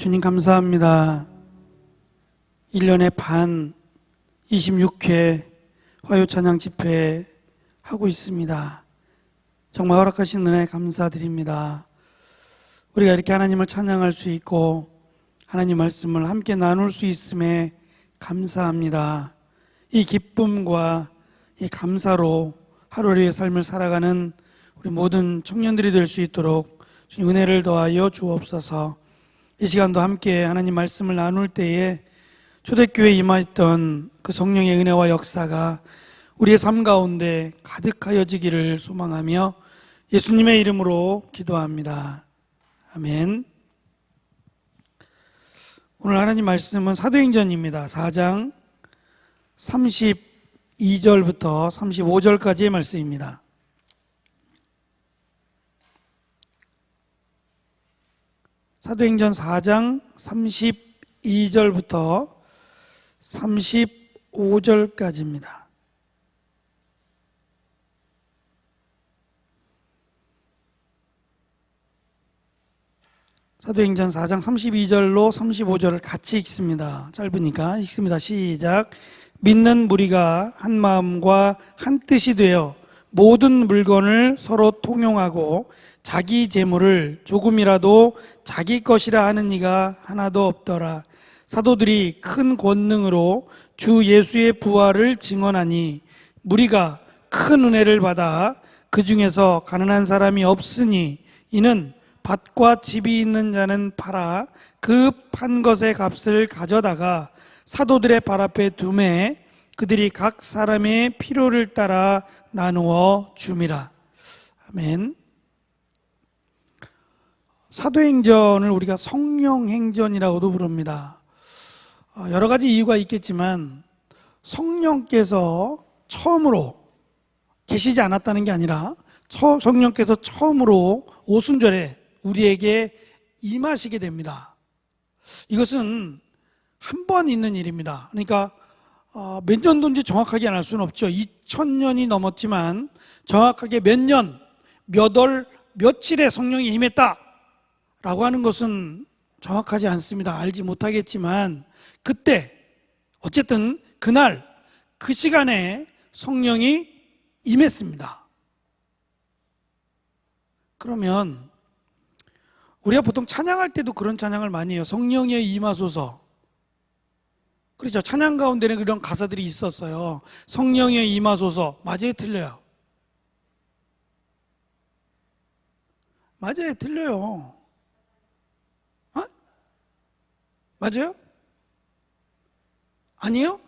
주님 감사합니다. 1년에 반 26회 화요찬양 집회 하고 있습니다. 정말 허락하신 은혜 감사드립니다. 우리가 이렇게 하나님을 찬양할 수 있고 하나님 말씀을 함께 나눌 수 있음에 감사합니다. 이 기쁨과 이 감사로 하루하루의 삶을 살아가는 우리 모든 청년들이 될 수 있도록 주님 은혜를 더하여 주옵소서. 이 시간도 함께 하나님 말씀을 나눌 때에 초대교회에 임하였던 그 성령의 은혜와 역사가 우리의 삶 가운데 가득하여지기를 소망하며 예수님의 이름으로 기도합니다. 아멘. 오늘 하나님 말씀은 사도행전입니다. 4장 32절부터 35절까지의 말씀입니다. 사도행전 4장 32절부터 35절까지입니다. 사도행전 4장 32절로 35절을 같이 읽습니다. 짧으니까 읽습니다. 시작. 믿는 무리가 한 마음과 한 뜻이 되어 모든 물건을 서로 통용하고 자기 재물을 조금이라도 자기 것이라 하는 이가 하나도 없더라. 사도들이 큰 권능으로 주 예수의 부활을 증언하니 무리가 큰 은혜를 받아 그 중에서 가난한 사람이 없으니 이는 밭과 집이 있는 자는 팔아 그 판 것의 값을 가져다가 사도들의 발 앞에 두매 그들이 각 사람의 필요를 따라 나누어 줌이라. 아멘. 사도행전을 우리가 성령행전이라고도 부릅니다. 여러 가지 이유가 있겠지만 성령께서 처음으로 계시지 않았다는 게 아니라 성령께서 처음으로 오순절에 우리에게 임하시게 됩니다. 이것은 한 번 있는 일입니다. 그러니까 몇 년도인지 정확하게 알 수는 없죠. 2000년이 넘었지만 정확하게 몇 년, 몇 월, 며칠에 성령이 임했다 라고 하는 것은 정확하지 않습니다. 알지 못하겠지만 그때 어쨌든 그날 그 시간에 성령이 임했습니다. 그러면 우리가 보통 찬양할 때도 그런 찬양을 많이 해요. 성령에 임하소서. 그렇죠. 찬양 가운데는 그런 가사들이 있었어요. 성령에 임하소서. 맞아요, 틀려요? 맞아요, 틀려요. 맞아요? 아니에요?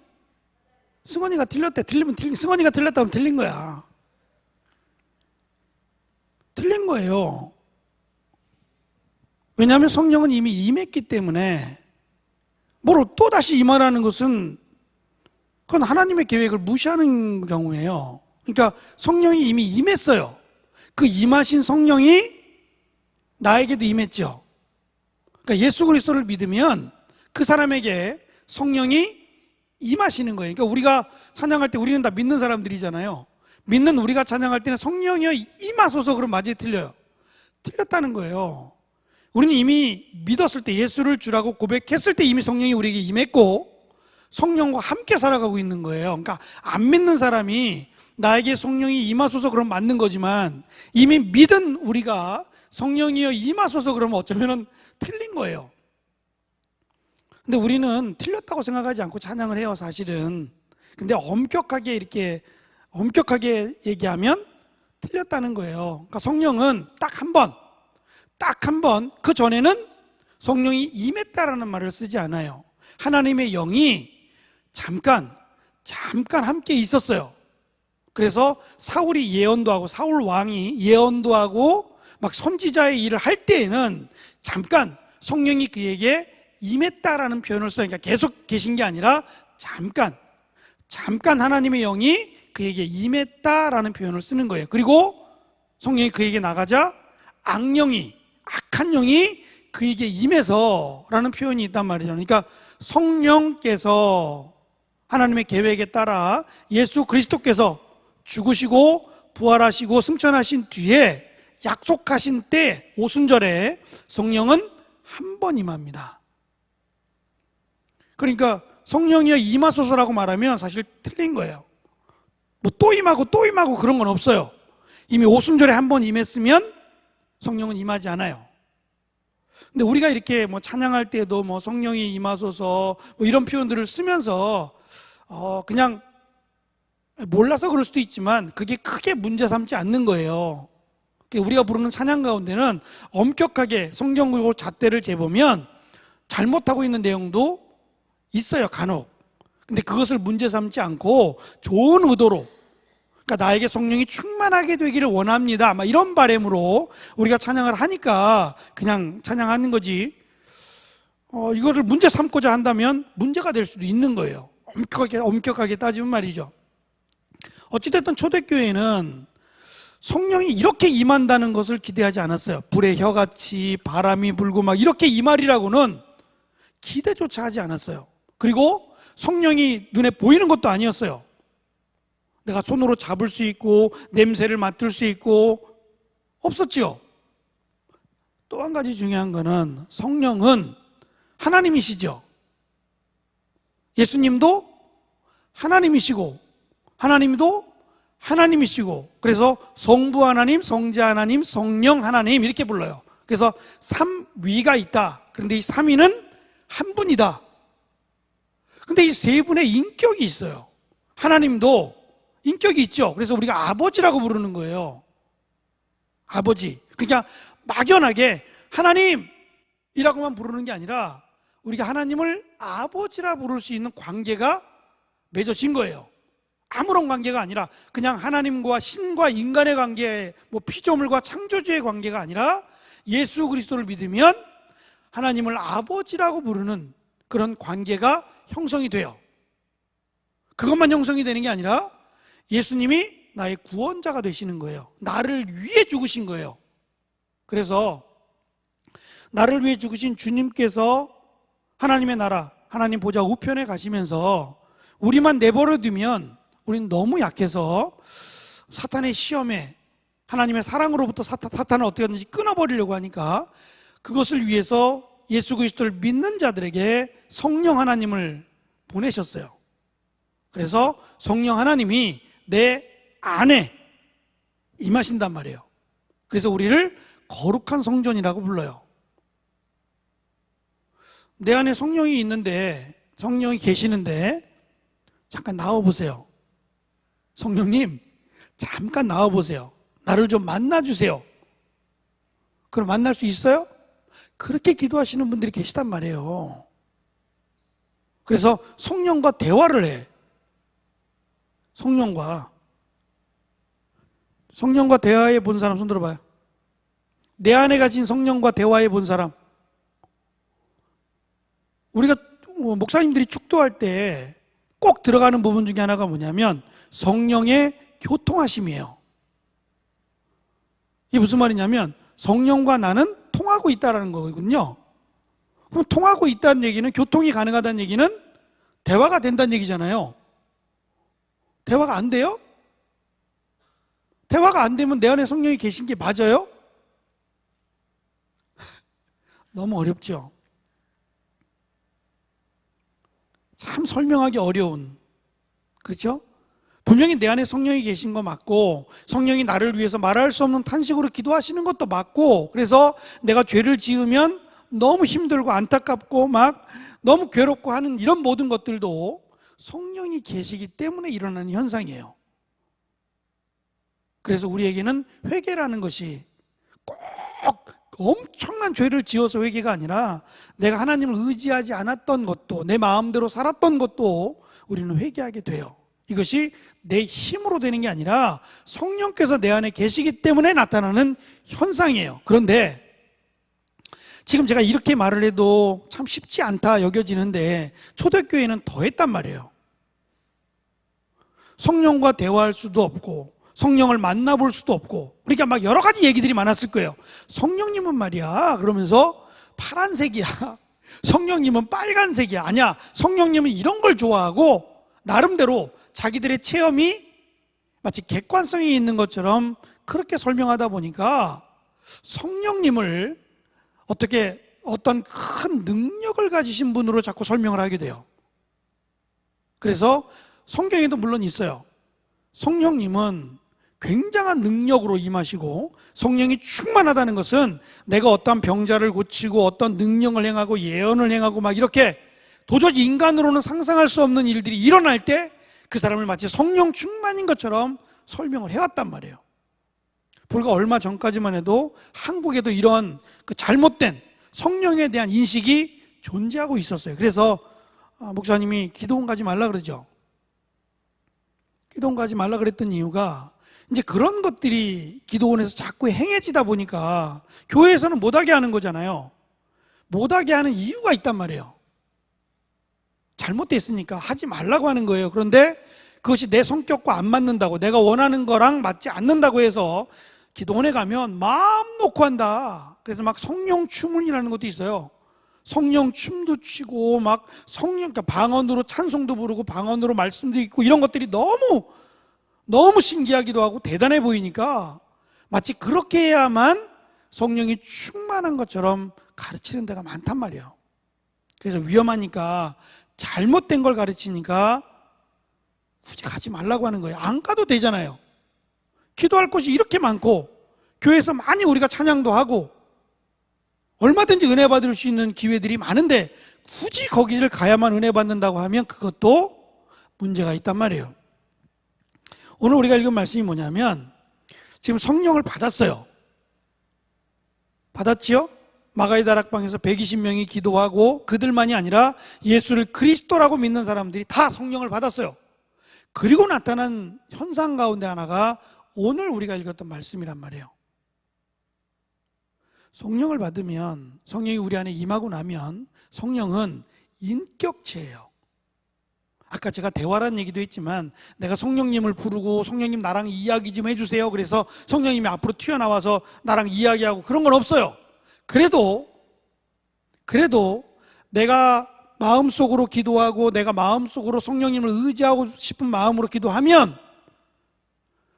승원이가 틀렸대. 승원이가 틀렸다면 틀린 거야. 틀린 거예요. 왜냐하면 성령은 이미 임했기 때문에 뭘 또 다시 임하라는 것은 그건 하나님의 계획을 무시하는 경우예요. 그러니까 성령이 이미 임했어요. 그 임하신 성령이 나에게도 임했죠. 그러니까 예수 그리스도를 믿으면 그 사람에게 성령이 임하시는 거예요. 그러니까 우리가 찬양할 때 우리는 다 믿는 사람들이잖아요. 믿는 우리가 찬양할 때는 성령이 임하소서 그럼 맞아요, 틀려요? 틀렸다는 거예요. 우리는 이미 믿었을 때 예수를 주라고 고백했을 때 이미 성령이 우리에게 임했고 성령과 함께 살아가고 있는 거예요. 그러니까 안 믿는 사람이 나에게 성령이 임하소서 그럼 맞는 거지만 이미 믿은 우리가 성령이여 임하소서 그러면 어쩌면 틀린 거예요. 근데 우리는 틀렸다고 생각하지 않고 찬양을 해요, 사실은. 근데 엄격하게 얘기하면 틀렸다는 거예요. 그러니까 성령은 딱 한 번, 그 전에는 성령이 임했다라는 말을 쓰지 않아요. 하나님의 영이 잠깐 함께 있었어요. 그래서 사울이 예언도 하고, 사울 왕이 예언도 하고, 막 선지자의 일을 할 때에는 잠깐 성령이 그에게 임했다라는 표현을 써요. 그러니까 계속 계신 게 아니라 잠깐 하나님의 영이 그에게 임했다라는 표현을 쓰는 거예요. 그리고 성령이 그에게 나가자 악한 영이 그에게 임해서라는 표현이 있단 말이죠. 그러니까 성령께서 하나님의 계획에 따라 예수 그리스도께서 죽으시고 부활하시고 승천하신 뒤에 약속하신 때 오순절에 성령은 한 번 임합니다. 그러니까 성령이여 임하소서라고 말하면 사실 틀린 거예요. 뭐 또 임하고 또 임하고 그런 건 없어요. 이미 오순절에 한 번 임했으면 성령은 임하지 않아요. 근데 우리가 이렇게 뭐 찬양할 때도 뭐 성령이 임하소서 뭐 이런 표현들을 쓰면서 그냥 몰라서 그럴 수도 있지만 그게 크게 문제 삼지 않는 거예요. 우리가 부르는 찬양 가운데는 엄격하게 성경 그리고 잣대를 재보면 잘못하고 있는 내용도 있어요, 간혹. 근데 그것을 문제 삼지 않고 좋은 의도로, 그러니까 나에게 성령이 충만하게 되기를 원합니다, 막 이런 바람으로 우리가 찬양을 하니까 그냥 찬양하는 거지. 이거를 문제 삼고자 한다면 문제가 될 수도 있는 거예요. 엄격하게 따지면 말이죠. 어찌됐든 초대교회는 성령이 이렇게 임한다는 것을 기대하지 않았어요. 불의 혀같이 바람이 불고 막 이렇게 임하리라고는 기대조차 하지 않았어요. 그리고 성령이 눈에 보이는 것도 아니었어요. 내가 손으로 잡을 수 있고 냄새를 맡을 수 있고 없었지요. 또 한 가지 중요한 거는 성령은 하나님이시죠. 예수님도 하나님이시고 하나님도 하나님이시고, 그래서 성부 하나님, 성자 하나님, 성령 하나님 이렇게 불러요. 그래서 삼위가 있다. 그런데 이 삼위는 한 분이다. 근데 이 세 분의 인격이 있어요. 하나님도 인격이 있죠. 그래서 우리가 아버지라고 부르는 거예요. 아버지. 그러니까 막연하게 하나님이라고만 부르는 게 아니라 우리가 하나님을 아버지라 부를 수 있는 관계가 맺어진 거예요. 아무런 관계가 아니라 그냥 하나님과 신과 인간의 관계, 뭐 피조물과 창조주의 관계가 아니라 예수 그리스도를 믿으면 하나님을 아버지라고 부르는 그런 관계가 형성이 돼요. 그것만 형성이 되는 게 아니라 예수님이 나의 구원자가 되시는 거예요. 나를 위해 죽으신 거예요. 그래서 나를 위해 죽으신 주님께서 하나님의 나라, 하나님 보좌 우편에 가시면서 우리만 내버려 두면 우리는 너무 약해서 사탄의 시험에 하나님의 사랑으로부터 사탄을 어떻게 하든지 끊어버리려고 하니까 그것을 위해서 예수 그리스도를 믿는 자들에게 성령 하나님을 보내셨어요. 그래서 성령 하나님이 내 안에 임하신단 말이에요. 그래서 우리를 거룩한 성전이라고 불러요. 내 안에 성령이 있는데, 성령이 계시는데 잠깐 나와보세요. 성령님, 잠깐 나와보세요. 나를 좀 만나주세요. 그럼 만날 수 있어요? 그렇게 기도하시는 분들이 계시단 말이에요. 그래서 성령과 대화를 해. 성령과 대화해 본 사람 손 들어봐요. 내 안에 가진 성령과 대화해 본 사람. 우리가 목사님들이 축도할 때 꼭 들어가는 부분 중에 하나가 뭐냐면 성령의 교통하심이에요. 이게 무슨 말이냐면 성령과 나는 통하고 있다는 거거든요. 그럼 통하고 있다는 얘기는, 교통이 가능하다는 얘기는 대화가 된다는 얘기잖아요. 대화가 안 돼요? 대화가 안 되면 내 안에 성령이 계신 게 맞아요? 너무 어렵죠. 참 설명하기 어려운, 그렇죠? 분명히 내 안에 성령이 계신 거 맞고, 성령이 나를 위해서 말할 수 없는 탄식으로 기도하시는 것도 맞고, 그래서 내가 죄를 지으면 너무 힘들고 안타깝고 막 너무 괴롭고 하는 이런 모든 것들도 성령이 계시기 때문에 일어나는 현상이에요. 그래서 우리에게는 회개라는 것이 꼭 엄청난 죄를 지어서 회개가 아니라 내가 하나님을 의지하지 않았던 것도, 내 마음대로 살았던 것도 우리는 회개하게 돼요. 이것이 내 힘으로 되는 게 아니라 성령께서 내 안에 계시기 때문에 나타나는 현상이에요. 그런데 지금 제가 이렇게 말을 해도 참 쉽지 않다 여겨지는데 초대교회는 더 했단 말이에요. 성령과 대화할 수도 없고 성령을 만나볼 수도 없고, 그러니까 막 여러 가지 얘기들이 많았을 거예요. 성령님은 말이야, 그러면서 파란색이야. 성령님은 빨간색이야. 아니야, 성령님은 이런 걸 좋아하고 나름대로 자기들의 체험이 마치 객관성이 있는 것처럼 그렇게 설명하다 보니까 성령님을 어떻게 어떤 큰 능력을 가지신 분으로 자꾸 설명을 하게 돼요. 그래서 성경에도 물론 있어요. 성령님은 굉장한 능력으로 임하시고, 성령이 충만하다는 것은 내가 어떤 병자를 고치고 어떤 능력을 행하고 예언을 행하고 막 이렇게 도저히 인간으로는 상상할 수 없는 일들이 일어날 때 그 사람을 마치 성령 충만인 것처럼 설명을 해왔단 말이에요. 불과 얼마 전까지만 해도 한국에도 이런 그 잘못된 성령에 대한 인식이 존재하고 있었어요. 그래서 목사님이 기도원 가지 말라 그러죠. 기도원 가지 말라 그랬던 이유가 이제 그런 것들이 기도원에서 자꾸 행해지다 보니까 교회에서는 못하게 하는 거잖아요. 못하게 하는 이유가 있단 말이에요. 잘못됐으니까 하지 말라고 하는 거예요. 그런데 그것이 내 성격과 안 맞는다고, 내가 원하는 거랑 맞지 않는다고 해서 기도원에 가면 마음 놓고 한다. 그래서 막 성령 춤이라는 것도 있어요. 성령 춤도 추고 막 성령, 그러니까 방언으로 찬송도 부르고 방언으로 말씀도 있고 이런 것들이 너무 신기하기도 하고 대단해 보이니까 마치 그렇게 해야만 성령이 충만한 것처럼 가르치는 데가 많단 말이에요. 그래서 위험하니까, 잘못된 걸 가르치니까 굳이 가지 말라고 하는 거예요. 안 가도 되잖아요. 기도할 곳이 이렇게 많고 교회에서 많이 우리가 찬양도 하고 얼마든지 은혜 받을 수 있는 기회들이 많은데 굳이 거기를 가야만 은혜 받는다고 하면 그것도 문제가 있단 말이에요. 오늘 우리가 읽은 말씀이 뭐냐면, 지금 성령을 받았어요. 받았지요? 마가의 다락방에서 120명이 기도하고 그들만이 아니라 예수를 그리스도라고 믿는 사람들이 다 성령을 받았어요. 그리고 나타난 현상 가운데 하나가 오늘 우리가 읽었던 말씀이란 말이에요. 성령을 받으면, 성령이 우리 안에 임하고 나면 성령은 인격체예요. 아까 제가 대화란 얘기도 했지만 내가 성령님을 부르고 성령님 나랑 이야기 좀 해주세요. 그래서 성령님이 앞으로 튀어나와서 나랑 이야기하고 그런 건 없어요. 그래도 내가 마음속으로 기도하고 내가 마음속으로 성령님을 의지하고 싶은 마음으로 기도하면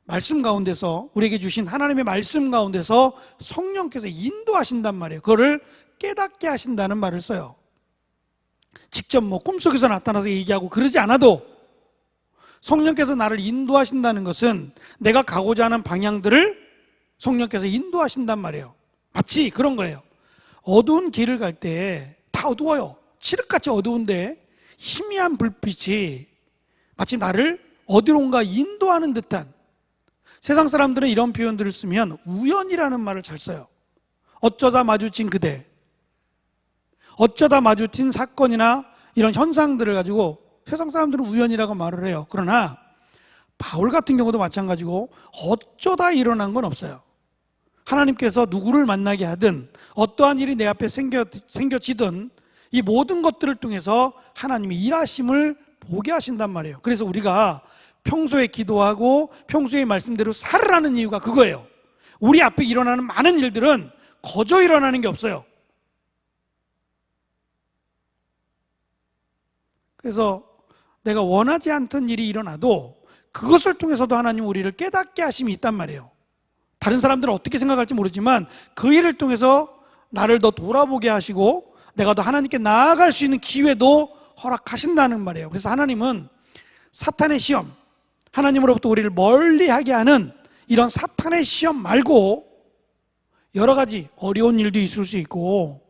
말씀 가운데서, 우리에게 주신 하나님의 말씀 가운데서 성령께서 인도하신단 말이에요. 그거를 깨닫게 하신다는 말을 써요. 직접 꿈속에서 나타나서 얘기하고 그러지 않아도 성령께서 나를 인도하신다는 것은 내가 가고자 하는 방향들을 성령께서 인도하신단 말이에요. 마치 그런 거예요. 어두운 길을 갈 때 다 어두워요. 칠흑같이 어두운데 희미한 불빛이 마치 나를 어디론가 인도하는 듯한, 세상 사람들은 이런 표현들을 쓰면 우연이라는 말을 잘 써요. 어쩌다 마주친 그대, 어쩌다 마주친 사건이나 이런 현상들을 가지고 세상 사람들은 우연이라고 말을 해요. 그러나 바울 같은 경우도 마찬가지고 어쩌다 일어난 건 없어요. 하나님께서 누구를 만나게 하든 어떠한 일이 내 앞에 생겨지든 이 모든 것들을 통해서 하나님이 일하심을 보게 하신단 말이에요. 그래서 우리가 평소에 기도하고 평소에 말씀대로 살으라는 이유가 그거예요. 우리 앞에 일어나는 많은 일들은 거저 일어나는 게 없어요. 그래서 내가 원하지 않던 일이 일어나도 그것을 통해서도 하나님 우리를 깨닫게 하심이 있단 말이에요. 다른 사람들은 어떻게 생각할지 모르지만 그 일을 통해서 나를 더 돌아보게 하시고 내가 더 하나님께 나아갈 수 있는 기회도 허락하신다는 말이에요. 그래서 하나님은 사탄의 시험, 하나님으로부터 우리를 멀리하게 하는 이런 사탄의 시험 말고 여러 가지 어려운 일도 있을 수 있고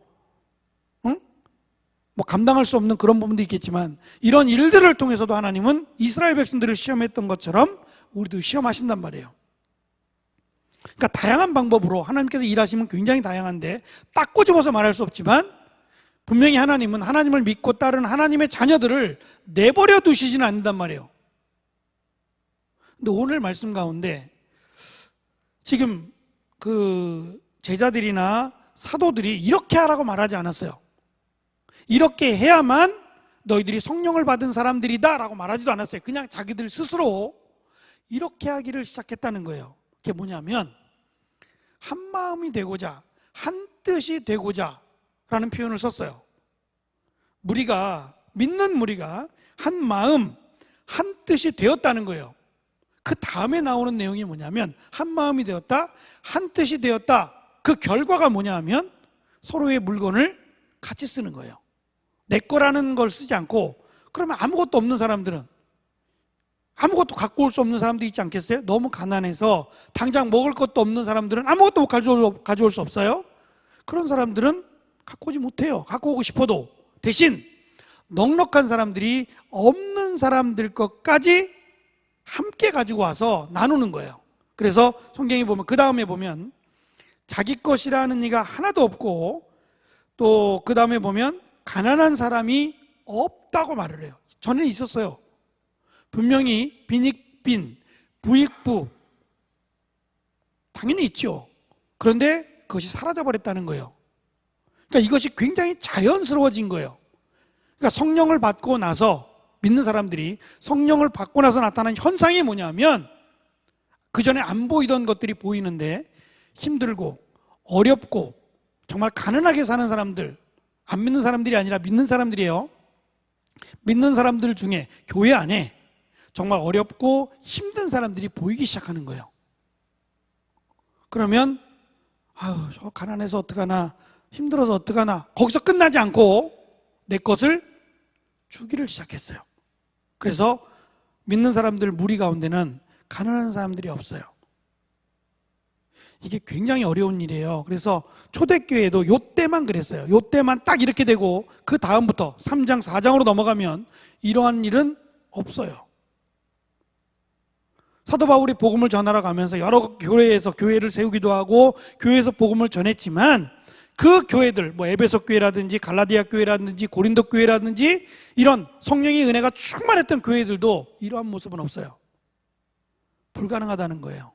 감당할 수 없는 그런 부분도 있겠지만 이런 일들을 통해서도 하나님은 이스라엘 백성들을 시험했던 것처럼 우리도 시험하신단 말이에요. 그러니까 다양한 방법으로 하나님께서 일하시면 굉장히 다양한데 딱 꼬집어서 말할 수 없지만 분명히 하나님은 하나님을 믿고 따르는 하나님의 자녀들을 내버려 두시지는 않는단 말이에요. 근데 오늘 말씀 가운데 지금 그 제자들이나 사도들이 이렇게 하라고 말하지 않았어요. 이렇게 해야만 너희들이 성령을 받은 사람들이다 라고 말하지도 않았어요. 그냥 자기들 스스로 이렇게 하기를 시작했다는 거예요. 그게 뭐냐면 한 마음이 되고자, 한 뜻이 되고자 라는 표현을 썼어요. 믿는 무리가 한 마음, 한 뜻이 되었다는 거예요. 그 다음에 나오는 내용이 뭐냐면 한 마음이 되었다, 한 뜻이 되었다. 그 결과가 뭐냐 하면 서로의 물건을 같이 쓰는 거예요. 내 거라는 걸 쓰지 않고, 그러면 아무것도 없는 사람들은, 아무것도 갖고 올 수 없는 사람도 있지 않겠어요? 너무 가난해서 당장 먹을 것도 없는 사람들은 아무것도 가져올 수 없어요? 그런 사람들은 갖고 오지 못해요. 갖고 오고 싶어도. 대신 넉넉한 사람들이 없는 사람들 것까지 함께 가지고 와서 나누는 거예요. 그래서 성경에 보면, 그 다음에 보면 자기 것이라는 이가 하나도 없고, 또 그 다음에 보면 가난한 사람이 없다고 말을 해요. 전에 있었어요. 분명히 빈익빈, 부익부 당연히 있죠. 그런데 그것이 사라져버렸다는 거예요. 그러니까 이것이 굉장히 자연스러워진 거예요. 그러니까 성령을 받고 나서, 믿는 사람들이 성령을 받고 나서 나타난 현상이 뭐냐면, 그 전에 안 보이던 것들이 보이는데 힘들고 어렵고 정말 가난하게 사는 사람들, 안 믿는 사람들이 아니라 믿는 사람들이에요. 믿는 사람들 중에 교회 안에 정말 어렵고 힘든 사람들이 보이기 시작하는 거예요. 그러면 아유, 저 가난해서 어떡하나, 힘들어서 어떡하나, 거기서 끝나지 않고 내 것을 주기를 시작했어요. 그래서 믿는 사람들 무리 가운데는 가난한 사람들이 없어요. 이게 굉장히 어려운 일이에요. 그래서 초대교회도 요때만 그랬어요. 요때만 딱 이렇게 되고, 그 다음부터 3장 4장으로 넘어가면 이러한 일은 없어요. 사도 바울이 복음을 전하러 가면서 여러 교회에서 교회를 세우기도 하고 교회에서 복음을 전했지만, 그 교회들, 뭐 에베소 교회라든지 갈라디아 교회라든지 고린도 교회라든지 이런 성령의 은혜가 충만했던 교회들도 이러한 모습은 없어요. 불가능하다는 거예요.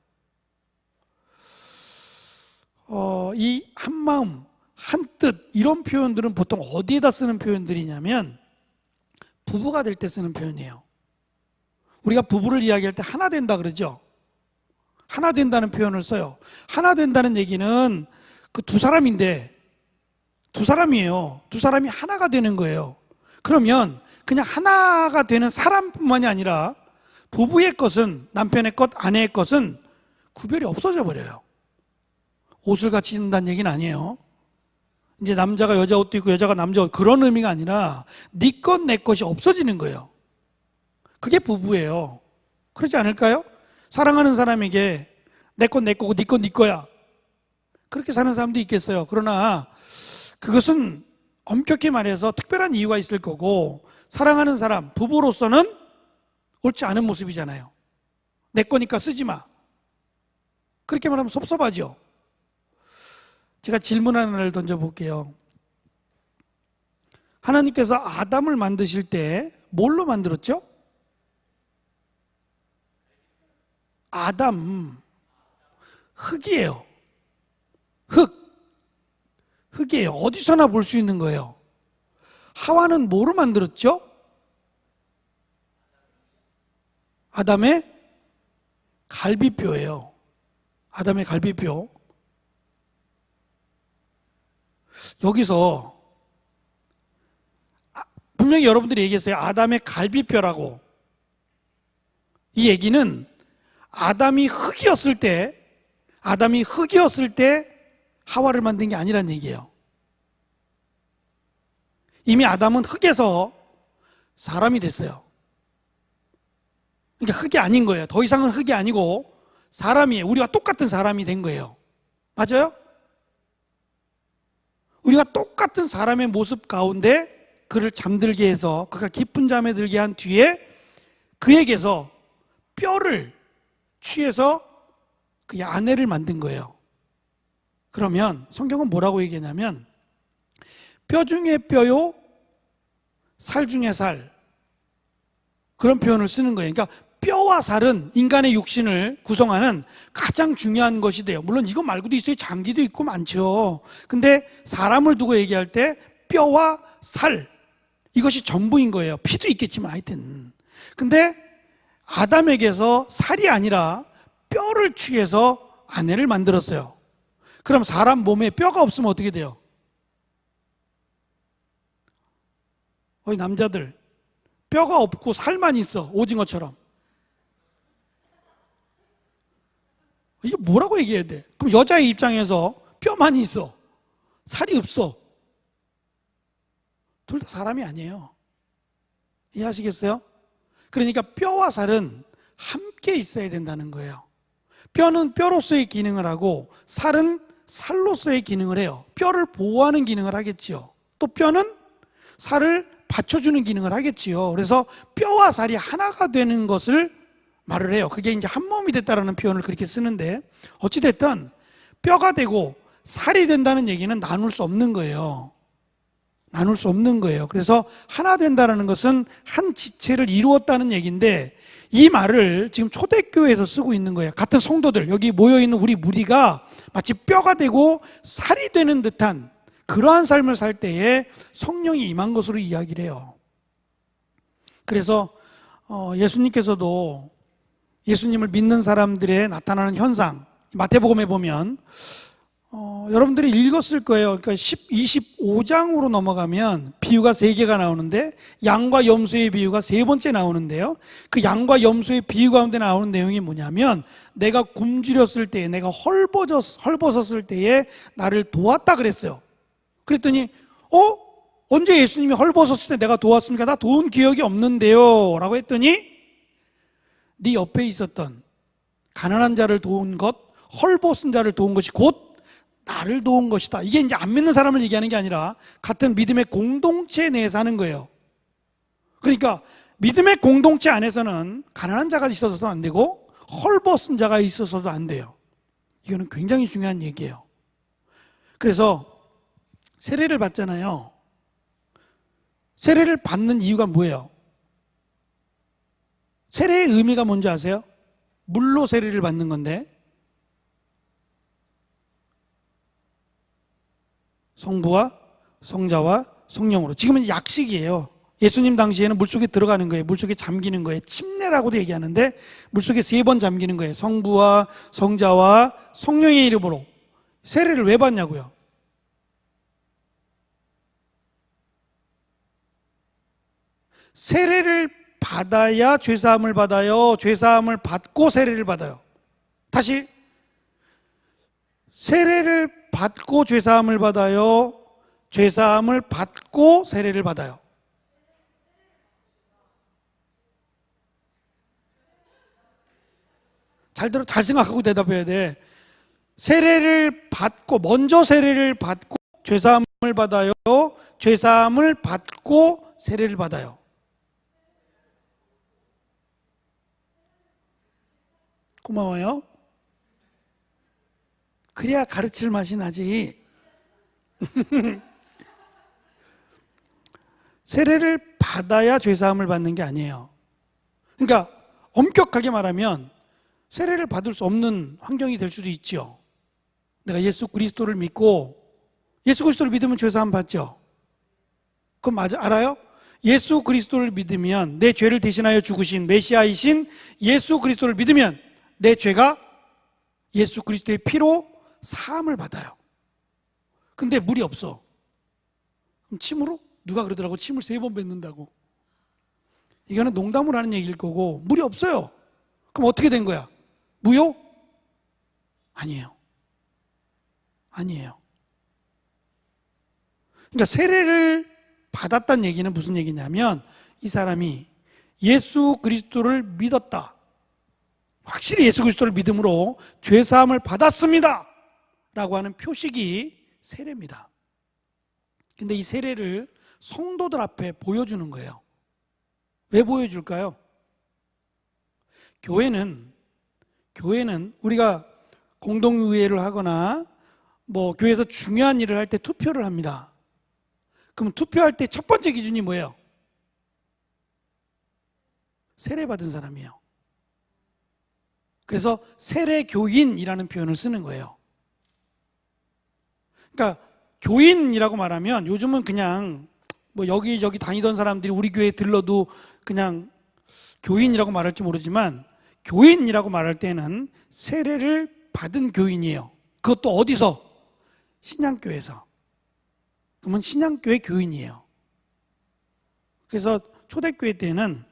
이 한마음, 한뜻, 이런 표현들은 보통 어디에다 쓰는 표현들이냐면 부부가 될 때 쓰는 표현이에요. 우리가 부부를 이야기할 때 하나 된다 그러죠. 하나 된다는 표현을 써요. 하나 된다는 얘기는 그 두 사람인데, 두 사람이에요. 두 사람이 하나가 되는 거예요. 그러면 그냥 하나가 되는 사람뿐만이 아니라 부부의 것은, 남편의 것, 아내의 것은 구별이 없어져 버려요. 옷을 같이 입는다는 얘기는 아니에요. 이제 남자가 여자 옷도 입고 여자가 남자 옷, 그런 의미가 아니라 네 것, 내 것이 없어지는 거예요. 그게 부부예요. 그렇지 않을까요? 사랑하는 사람에게 내 건 내 거고 네 건 네 거야, 그렇게 사는 사람도 있겠어요. 그러나 그것은 엄격히 말해서 특별한 이유가 있을 거고, 사랑하는 사람, 부부로서는 옳지 않은 모습이잖아요. 내 거니까 쓰지 마, 그렇게 말하면 섭섭하죠. 제가 질문 하나를 던져볼게요. 하나님께서 아담을 만드실 때 뭘로 만들었죠? 아담, 흙이에요. 흙이에요. 어디서나 볼 수 있는 거예요. 하와는 뭐로 만들었죠? 아담의 갈비뼈예요. 아담의 갈비뼈. 여기서 분명히 여러분들이 얘기했어요. 아담의 갈비뼈라고. 이 얘기는 아담이 흙이었을 때 하와를 만든 게 아니란 얘기예요. 이미 아담은 흙에서 사람이 됐어요. 그러니까 흙이 아닌 거예요. 더 이상은 흙이 아니고 사람이에요. 우리와 똑같은 사람이 된 거예요. 맞아요? 우리가 똑같은 사람의 모습 가운데 그를 잠들게 해서, 그가 깊은 잠에 들게 한 뒤에 그에게서 뼈를 취해서 그의 아내를 만든 거예요. 그러면 성경은 뭐라고 얘기하냐면 뼈 중에 뼈요, 살 중에 살, 그런 표현을 쓰는 거예요. 그러니까 뼈와 살은 인간의 육신을 구성하는 가장 중요한 것이 돼요. 물론 이거 말고도 있어요. 장기도 있고 많죠. 근데 사람을 두고 얘기할 때 뼈와 살, 이것이 전부인 거예요. 피도 있겠지만 하여튼. 근데 아담에게서 살이 아니라 뼈를 취해서 아내를 만들었어요. 그럼 사람 몸에 뼈가 없으면 어떻게 돼요? 남자들, 뼈가 없고 살만 있어, 오징어처럼. 이게 뭐라고 얘기해야 돼? 그럼 여자의 입장에서 뼈만 있어, 살이 없어. 둘 다 사람이 아니에요. 이해하시겠어요? 그러니까 뼈와 살은 함께 있어야 된다는 거예요. 뼈는 뼈로서의 기능을 하고 살은 살로서의 기능을 해요. 뼈를 보호하는 기능을 하겠지요. 또 뼈는 살을 받쳐주는 기능을 하겠지요. 그래서 뼈와 살이 하나가 되는 것을 말을 해요. 그게 이제 한 몸이 됐다라는 표현을 그렇게 쓰는데, 어찌됐든 뼈가 되고 살이 된다는 얘기는 나눌 수 없는 거예요. 나눌 수 없는 거예요. 그래서 하나 된다는 것은 한 지체를 이루었다는 얘기인데, 이 말을 지금 초대교회에서 쓰고 있는 거예요. 같은 성도들, 여기 모여있는 우리 무리가 마치 뼈가 되고 살이 되는 듯한 그러한 삶을 살 때에 성령이 임한 것으로 이야기를 해요. 그래서 예수님께서도 예수님을 믿는 사람들의 나타나는 현상, 마태복음에 보면 여러분들이 읽었을 거예요. 그러니까 25장으로 넘어가면 비유가 3개가 나오는데, 양과 염소의 비유가 3번째 나오는데요. 그 양과 염소의 비유 가운데 나오는 내용이 뭐냐면, 내가 굶주렸을 때에, 내가 헐벗었을 때에 나를 도왔다 그랬어요. 그랬더니 언제 예수님이 헐벗었을 때 내가 도왔습니까? 나 도운 기억이 없는데요 라고 했더니, 네 옆에 있었던 가난한 자를 도운 것, 헐벗은 자를 도운 것이 곧 나를 도운 것이다. 이게 이제 안 믿는 사람을 얘기하는 게 아니라 같은 믿음의 공동체 내에서 하는 거예요. 그러니까 믿음의 공동체 안에서는 가난한 자가 있어서도 안 되고 헐벗은 자가 있어서도 안 돼요. 이거는 굉장히 중요한 얘기예요. 그래서 세례를 받잖아요. 세례를 받는 이유가 뭐예요? 세례의 의미가 뭔지 아세요? 물로 세례를 받는 건데, 성부와 성자와 성령으로. 지금은 약식이에요. 예수님 당시에는 물속에 들어가는 거예요. 물속에 잠기는 거예요. 침례라고도 얘기하는데 물속에 3번 잠기는 거예요. 성부와 성자와 성령의 이름으로. 세례를 왜 받냐고요? 세례를 받아야 죄사함을 받아요? 죄사함을 받고 세례를 받아요? 다시, 세례를 받고 죄사함을 받아요? 죄사함을 받고 세례를 받아요? 잘 생각하고 대답해야 돼. 세례를 받고, 먼저 세례를 받고 죄사함을 받아요? 죄사함을 받고 세례를 받아요? 고마워요. 그래야 가르칠 맛이 나지. 세례를 받아야 죄사함을 받는 게 아니에요. 그러니까 엄격하게 말하면 세례를 받을 수 없는 환경이 될 수도 있죠. 내가 예수 그리스도를 믿고, 예수 그리스도를 믿으면 죄사함 받죠. 그건 맞아, 알아요? 예수 그리스도를 믿으면, 내 죄를 대신하여 죽으신 메시아이신 예수 그리스도를 믿으면 내 죄가 예수 그리스도의 피로 사함을 받아요. 근데 물이 없어. 그럼 침으로? 누가 그러더라고, 침을 3번 뱉는다고. 이거는 농담을 하는 얘기일 거고, 물이 없어요. 그럼 어떻게 된 거야? 무효? 아니에요. 아니에요. 그러니까 세례를 받았다는 얘기는 무슨 얘기냐면, 이 사람이 예수 그리스도를 믿었다, 확실히 예수 그리스도를 믿음으로 죄사함을 받았습니다 라고 하는 표식이 세례입니다. 근데 이 세례를 성도들 앞에 보여주는 거예요. 왜 보여줄까요? 교회는 우리가 공동의회를 하거나 교회에서 중요한 일을 할 때 투표를 합니다. 그럼 투표할 때 첫 번째 기준이 뭐예요? 세례 받은 사람이에요. 그래서 세례교인이라는 표현을 쓰는 거예요. 그러니까 교인이라고 말하면, 요즘은 그냥 여기저기 다니던 사람들이 우리 교회에 들러도 그냥 교인이라고 말할지 모르지만, 교인이라고 말할 때는 세례를 받은 교인이에요. 그것도 어디서? 신앙교회에서. 그러면 신앙교회 교인이에요. 그래서 초대교회 때는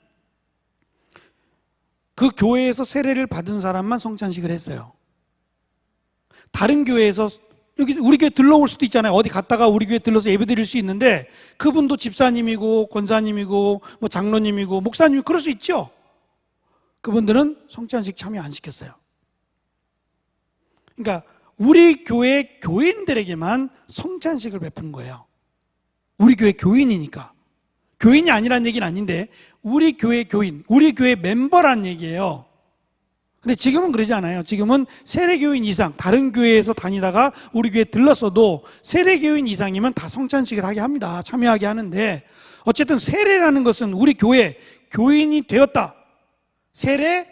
그 교회에서 세례를 받은 사람만 성찬식을 했어요. 다른 교회에서 여기 우리 교회 들러올 수도 있잖아요. 어디 갔다가 우리 교회 들러서 예배 드릴 수 있는데 그분도 집사님이고 권사님이고 뭐 장로님이고 목사님이고 그럴 수 있죠. 그분들은 성찬식 참여 안 시켰어요. 그러니까 우리 교회 교인들에게만 성찬식을 베푼 거예요. 우리 교회 교인이니까. 교인이 아니란 얘기는 아닌데 우리 교회 교인, 우리 교회 멤버란 얘기예요. 근데 지금은 그러지 않아요. 지금은 세례교인 이상, 다른 교회에서 다니다가 우리 교회에 들렀어도 세례교인 이상이면 다 성찬식을 하게 합니다. 참여하게 하는데 어쨌든 세례라는 것은 우리 교회 교인이 되었다. 세례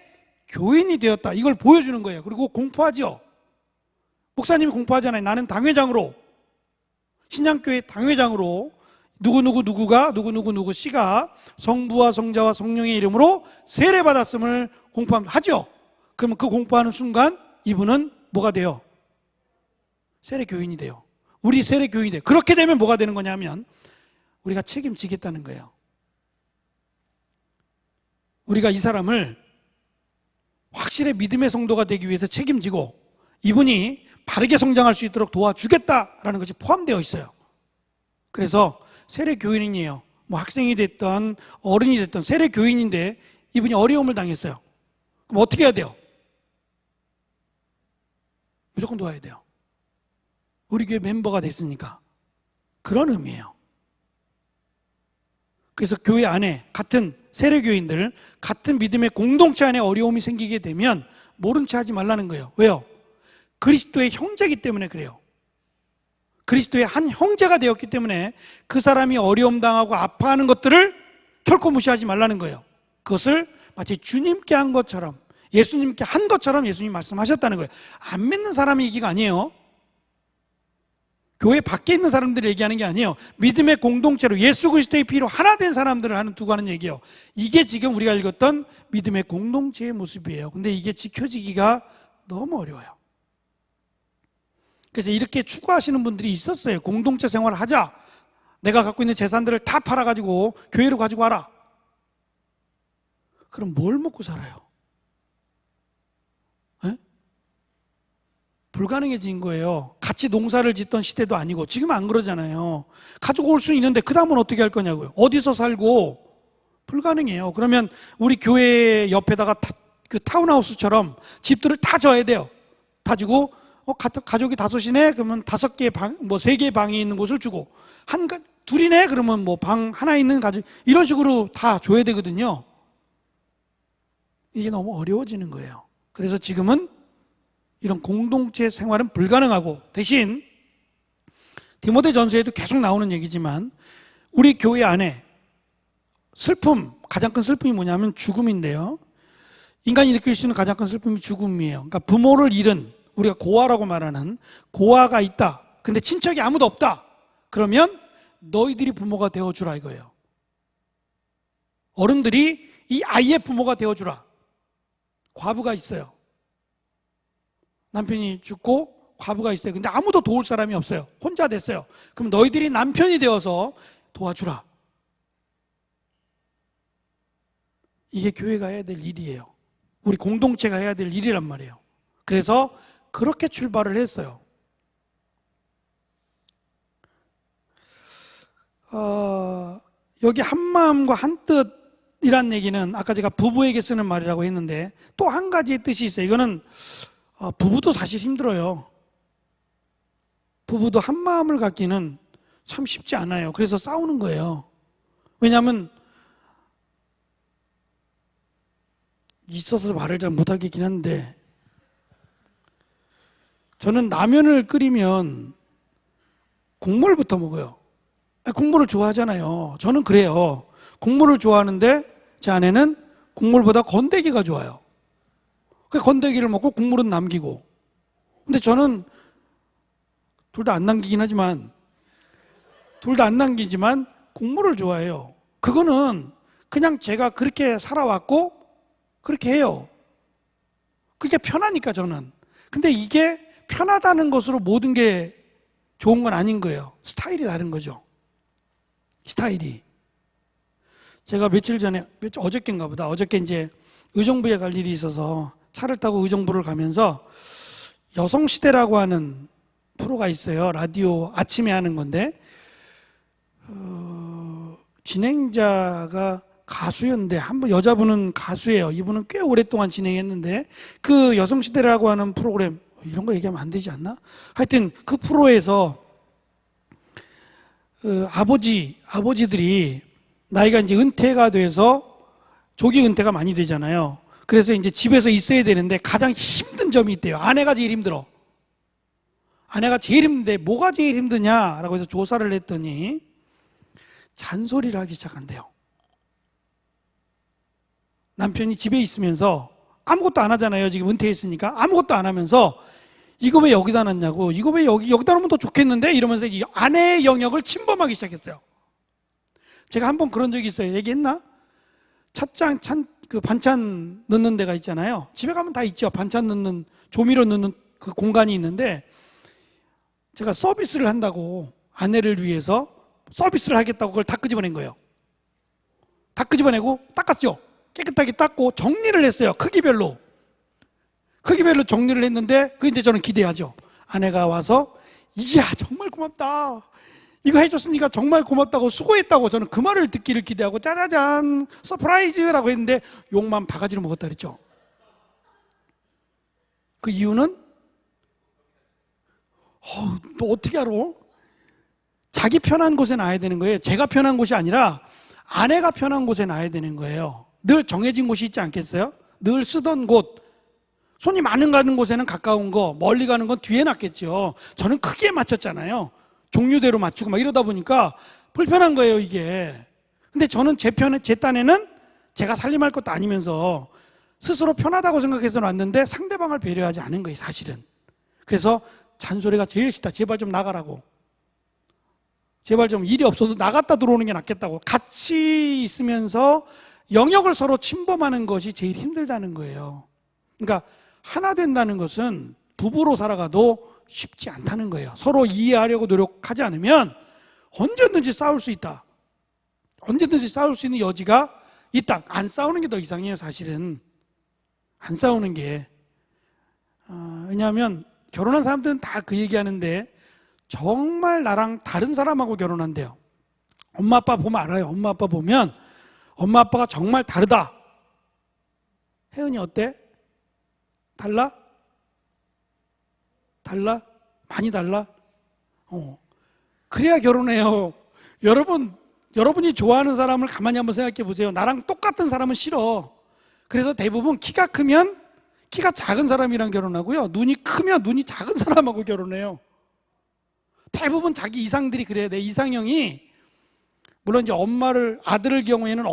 교인이 되었다. 이걸 보여주는 거예요. 그리고 공포하죠. 목사님이 공포하잖아요. 나는 당회장으로, 신양교회 당회장으로 누구 씨가 성부와 성자와 성령의 이름으로 세례받았음을 공포하죠. 그러면 그 공포하는 순간 이분은 뭐가 돼요? 세례교인이 돼요. 우리 세례교인이 돼요. 그렇게 되면 뭐가 되는 거냐면 우리가 책임지겠다는 거예요. 우리가 이 사람을 확실히 믿음의 성도가 되기 위해서 책임지고 이분이 바르게 성장할 수 있도록 도와주겠다라는 것이 포함되어 있어요. 그래서 세례교인이에요. 뭐 학생이 됐던 어른이 됐던 세례교인인데 이분이 어려움을 당했어요. 그럼 어떻게 해야 돼요? 무조건 도와야 돼요. 우리 교회 멤버가 됐으니까. 그런 의미예요. 그래서 교회 안에 같은 세례교인들, 같은 믿음의 공동체 안에 어려움이 생기게 되면 모른 체 하지 말라는 거예요. 왜요? 그리스도의 형제이기 때문에 그래요. 그리스도의 한 형제가 되었기 때문에 그 사람이 어려움 당하고 아파하는 것들을 결코 무시하지 말라는 거예요. 그것을 마치 주님께 한 것처럼, 예수님께 한 것처럼 예수님이 말씀하셨다는 거예요. 안 믿는 사람이 얘기가 아니에요. 교회 밖에 있는 사람들이 얘기하는 게 아니에요. 믿음의 공동체로 예수 그리스도의 피로 하나 된 사람들을 두고 하는 얘기예요. 이게 지금 우리가 읽었던 믿음의 공동체의 모습이에요. 근데 이게 지켜지기가 너무 어려워요. 그래서 이렇게 추구하시는 분들이 있었어요. 공동체 생활을 하자. 내가 갖고 있는 재산들을 다 팔아가지고 교회로 가지고 와라. 그럼 뭘 먹고 살아요? 에? 불가능해진 거예요. 같이 농사를 짓던 시대도 아니고 지금 안 그러잖아요. 가지고 올 수 있는데 그 다음은 어떻게 할 거냐고요. 어디서 살고? 불가능해요. 그러면 우리 교회 옆에다가 그 타운하우스처럼 집들을 다 져야 돼요. 다 주고 가족이 5이네? 그러면 5개 방, 뭐 3개 방이 있는 곳을 주고 둘이네? 그러면 뭐 방 하나 있는 가족 이런 식으로 다 줘야 되거든요. 이게 너무 어려워지는 거예요. 그래서 지금은 이런 공동체 생활은 불가능하고 대신 디모데전서에도 계속 나오는 얘기지만 우리 교회 안에 가장 큰 슬픔이 뭐냐면 죽음인데요. 인간이 느낄 수 있는 가장 큰 슬픔이 죽음이에요. 그러니까 부모를 잃은 우리가 고아라고 말하는 고아가 있다. 근데 친척이 아무도 없다. 그러면 너희들이 부모가 되어주라 이거예요. 어른들이 이 아이의 부모가 되어주라. 과부가 있어요. 남편이 죽고 과부가 있어요. 근데 아무도 도울 사람이 없어요. 혼자 됐어요. 그럼 너희들이 남편이 되어서 도와주라. 이게 교회가 해야 될 일이에요. 우리 공동체가 해야 될 일이란 말이에요. 그래서 그렇게 출발을 했어요. 여기 한마음과 한뜻이란 얘기는 아까 제가 부부에게 쓰는 말이라고 했는데 또 한 가지의 뜻이 있어요. 이거는 부부도 사실 힘들어요. 부부도 한마음을 갖기는 참 쉽지 않아요. 그래서 싸우는 거예요. 왜냐하면 있어서 말을 잘 못하겠긴 한데 저는 라면을 끓이면 국물부터 먹어요. 국물을 좋아하잖아요. 저는 그래요. 국물을 좋아하는데 제 아내는 국물보다 건더기가 좋아요. 그 건더기를 먹고 국물은 남기고. 근데 저는 둘 다 안 남기긴 하지만 둘 다 안 남기지만 국물을 좋아해요. 그거는 그냥 제가 그렇게 살아왔고 그렇게 해요. 그게 편하니까 저는. 근데 이게 편하다는 것으로 모든 게 좋은 건 아닌 거예요. 스타일이 다른 거죠. 스타일이. 제가 며칠 전에, 어저께인가 보다. 어저께 이제 의정부에 갈 일이 있어서 차를 타고 의정부를 가면서 여성시대라고 하는 프로가 있어요. 라디오 아침에 하는 건데 진행자가 가수였는데 한 분 여자분은 가수예요. 이분은 꽤 오랫동안 진행했는데 그 여성시대라고 하는 프로그램 이런 거 얘기하면 안 되지 않나? 하여튼 그 프로에서 아버지들이 나이가 이제 은퇴가 돼서 조기 은퇴가 많이 되잖아요. 그래서 이제 집에서 있어야 되는데 가장 힘든 점이 있대요. 아내가 제일 힘들어. 아내가 제일 힘든데 뭐가 제일 힘드냐라고 해서 조사를 했더니 잔소리를 하기 시작한대요. 남편이 집에 있으면서 아무것도 안 하잖아요. 지금 은퇴했으니까 아무것도 안 하면서 이거 왜 여기다 놨냐고, 이거 왜 여기다 놓으면 더 좋겠는데 이러면서 이 아내의 영역을 침범하기 시작했어요. 제가 한번 그런 적이 있어요. 얘기했나? 그 반찬 넣는 데가 있잖아요. 집에 가면 다 있죠. 반찬 넣는, 조미료 넣는 그 공간이 있는데 제가 서비스를 한다고 아내를 위해서 서비스를 하겠다고 그걸 다 끄집어낸 거예요. 다 끄집어내고 닦았죠. 깨끗하게 닦고 정리를 했어요. 크기별로 정리를 했는데 그 이제 저는 기대하죠. 아내가 와서 이야 정말 고맙다, 이거 해줬으니까 정말 고맙다고, 수고했다고, 저는 그 말을 듣기를 기대하고 짜자잔 서프라이즈라고 했는데 욕만 바가지로 먹었다 그랬죠. 그 이유는 너 어떻게 알아? 자기 편한 곳에 놔야 되는 거예요. 제가 편한 곳이 아니라 아내가 편한 곳에 놔야 되는 거예요. 늘 정해진 곳이 있지 않겠어요? 늘 쓰던 곳, 손이 많은 가는 곳에는 가까운 거, 멀리 가는 건 뒤에 놨겠죠. 저는 크게 맞췄잖아요. 종류대로 맞추고 막 이러다 보니까 불편한 거예요, 이게. 근데 저는 제 딴에는 제가 살림할 것도 아니면서 스스로 편하다고 생각해서 놨는데 상대방을 배려하지 않은 거예요, 사실은. 그래서 잔소리가 제일 싫다. 제발 좀 나가라고. 제발 좀 일이 없어도 나갔다 들어오는 게 낫겠다고. 같이 있으면서 영역을 서로 침범하는 것이 제일 힘들다는 거예요. 그러니까 하나 된다는 것은 부부로 살아가도 쉽지 않다는 거예요. 서로 이해하려고 노력하지 않으면 언제든지 싸울 수 있다. 언제든지 싸울 수 있는 여지가 있다. 안 싸우는 게 더 이상해요, 사실은. 안 싸우는 게. 왜냐하면 결혼한 사람들은 다 그 얘기하는데 정말 나랑 다른 사람하고 결혼한대요. 엄마 아빠 보면 알아요. 엄마 아빠 보면 엄마 아빠가 정말 다르다. 혜은이 어때? 달라? 달라? 많이 달라? 그래야 결혼해요. 여러분이 좋아하는 사람을 가만히 한번 생각해 보세요. 나랑 똑같은 사람은 싫어. 그래서 대부분 키가 크면 키가 작은 사람이랑 결혼하고요. 눈이 크면 눈이 작은 사람하고 결혼해요. 대부분 자기 이상들이 그래요. 내 이상형이, 물론 이제 아들의 경우에는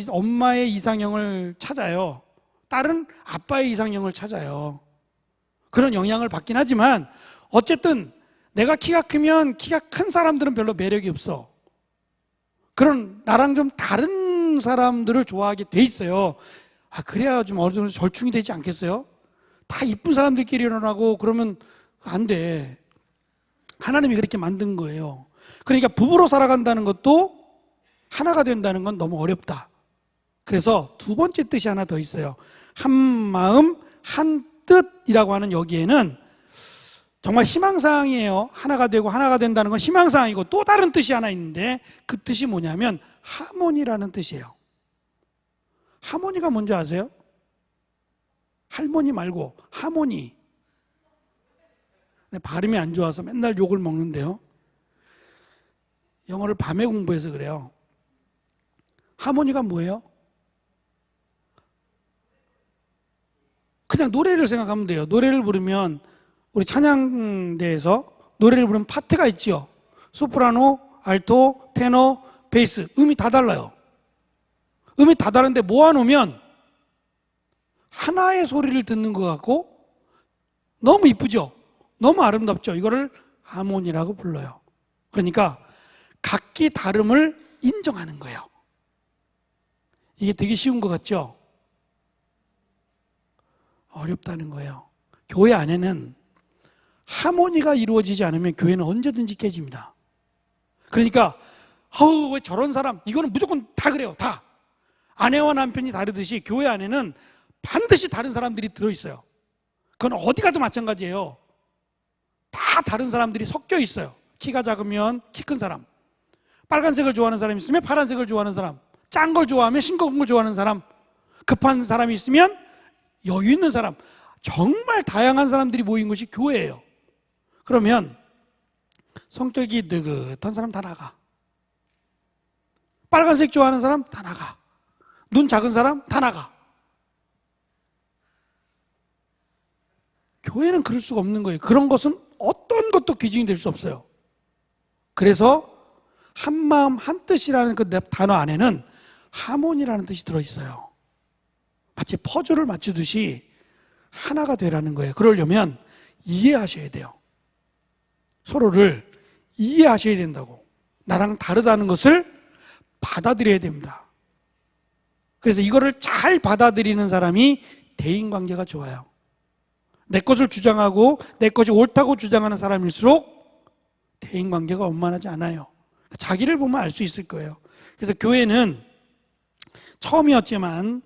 엄마의 이상형을 찾아요. 딸은 아빠의 이상형을 찾아요. 그런 영향을 받긴 하지만 어쨌든 내가 키가 크면 키가 큰 사람들은 별로 매력이 없어. 그런 나랑 좀 다른 사람들을 좋아하게 돼 있어요. 그래야 좀 어느 정도 절충이 되지 않겠어요? 다 이쁜 사람들끼리 일어나고 그러면 안 돼. 하나님이 그렇게 만든 거예요. 그러니까 부부로 살아간다는 것도 하나가 된다는 건 너무 어렵다. 그래서 두 번째 뜻이 하나 더 있어요. 한 마음 한 뜻이라고 하는 여기에는 정말 희망사항이에요. 하나가 되고 하나가 된다는 건 희망사항이고 또 다른 뜻이 하나 있는데 그 뜻이 뭐냐면 하모니라는 뜻이에요. 하모니가 뭔지 아세요? 할머니 말고 하모니. 발음이 안 좋아서 맨날 욕을 먹는데요. 영어를 밤에 공부해서 그래요. 하모니가 뭐예요? 그냥 노래를 생각하면 돼요. 노래를 부르면 우리 찬양대에서 노래를 부르면 파트가 있죠. 소프라노, 알토, 테너, 베이스. 음이 다 달라요. 음이 다 다른데 모아놓으면 하나의 소리를 듣는 것 같고 너무 이쁘죠? 너무 아름답죠? 이거를 하모니라고 불러요. 그러니까 각기 다름을 인정하는 거예요. 이게 되게 쉬운 것 같죠? 어렵다는 거예요. 교회 안에는 하모니가 이루어지지 않으면 교회는 언제든지 깨집니다. 그러니까 왜 저런 사람, 이거는 무조건 다 그래요. 다. 아내와 남편이 다르듯이 교회 안에는 반드시 다른 사람들이 들어있어요. 그건 어디 가도 마찬가지예요. 다 다른 사람들이 섞여 있어요. 키가 작으면 키 큰 사람, 빨간색을 좋아하는 사람이 있으면 파란색을 좋아하는 사람, 짠 걸 좋아하면 싱거운 걸 좋아하는 사람, 급한 사람이 있으면 여유 있는 사람, 정말 다양한 사람들이 모인 것이 교회예요. 그러면 성격이 느긋한 사람 다 나가, 빨간색 좋아하는 사람 다 나가, 눈 작은 사람 다 나가. 교회는 그럴 수가 없는 거예요. 그런 것은 어떤 것도 기준이 될 수 없어요. 그래서 한마음 한뜻이라는 그 단어 안에는 하모니라는 뜻이 들어있어요. 마치 퍼즐을 맞추듯이 하나가 되라는 거예요. 그러려면 이해하셔야 돼요. 서로를 이해하셔야 된다고. 나랑 다르다는 것을 받아들여야 됩니다. 그래서 이거를 잘 받아들이는 사람이 대인관계가 좋아요. 내 것을 주장하고 내 것이 옳다고 주장하는 사람일수록 대인관계가 원만하지 않아요. 자기를 보면 알 수 있을 거예요. 그래서 교회는 처음이었지만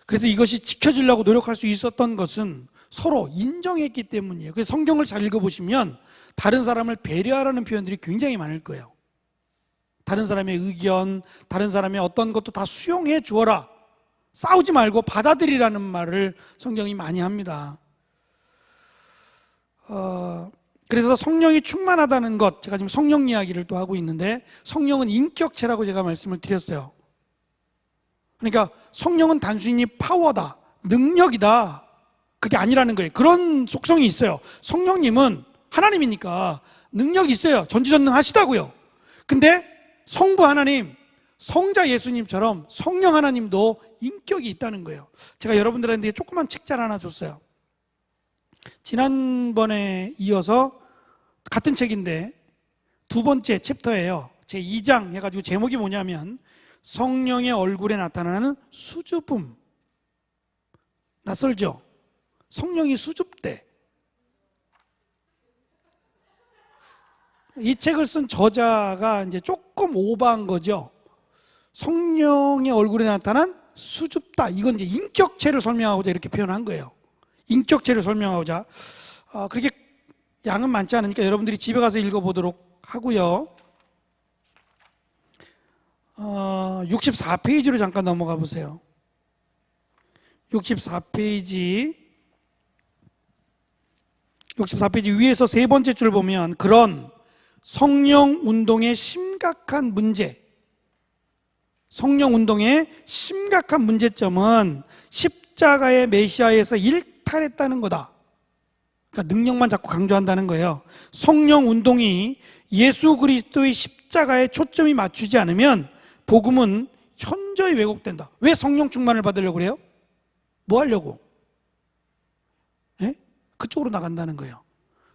그래서 이것이 지켜지려고 노력할 수 있었던 것은 서로 인정했기 때문이에요. 그래서 성경을 잘 읽어보시면 다른 사람을 배려하라는 표현들이 굉장히 많을 거예요. 다른 사람의 의견, 다른 사람의 어떤 것도 다 수용해 주어라. 싸우지 말고 받아들이라는 말을 성경이 많이 합니다. 그래서 성령이 충만하다는 것, 제가 지금 성령 이야기를 또 하고 있는데 성령은 인격체라고 제가 말씀을 드렸어요. 그러니까 성령은 단순히 파워다, 능력이다, 그게 아니라는 거예요. 그런 속성이 있어요. 성령님은 하나님이니까 능력이 있어요. 전지전능하시다고요. 근데 성부 하나님, 성자 예수님처럼 성령 하나님도 인격이 있다는 거예요. 제가 여러분들한테 조그만 책잘 하나 줬어요. 지난번에 이어서 같은 책인데 두 번째 챕터예요. 제 2장 해가지고 제목이 뭐냐면 성령의 얼굴에 나타나는 수줍음. 낯설죠? 성령이 수줍대. 이 책을 쓴 저자가 이제 조금 오버한 거죠. 성령의 얼굴에 나타난 수줍다. 이건 이제 인격체를 설명하고자 이렇게 표현한 거예요. 인격체를 설명하고자. 그렇게 양은 많지 않으니까 여러분들이 집에 가서 읽어보도록 하고요. 64페이지로 잠깐 넘어가 보세요. 64페이지 위에서 세 번째 줄 보면 그런 성령 운동의 심각한 문제, 성령 운동의 심각한 문제점은 십자가의 메시아에서 일탈했다는 거다. 그러니까 능력만 자꾸 강조한다는 거예요. 성령 운동이 예수 그리스도의 십자가에 초점이 맞추지 않으면 복음은 현저히 왜곡된다. 왜 성령 충만을 받으려고 그래요? 뭐 하려고? 예? 그쪽으로 나간다는 거예요.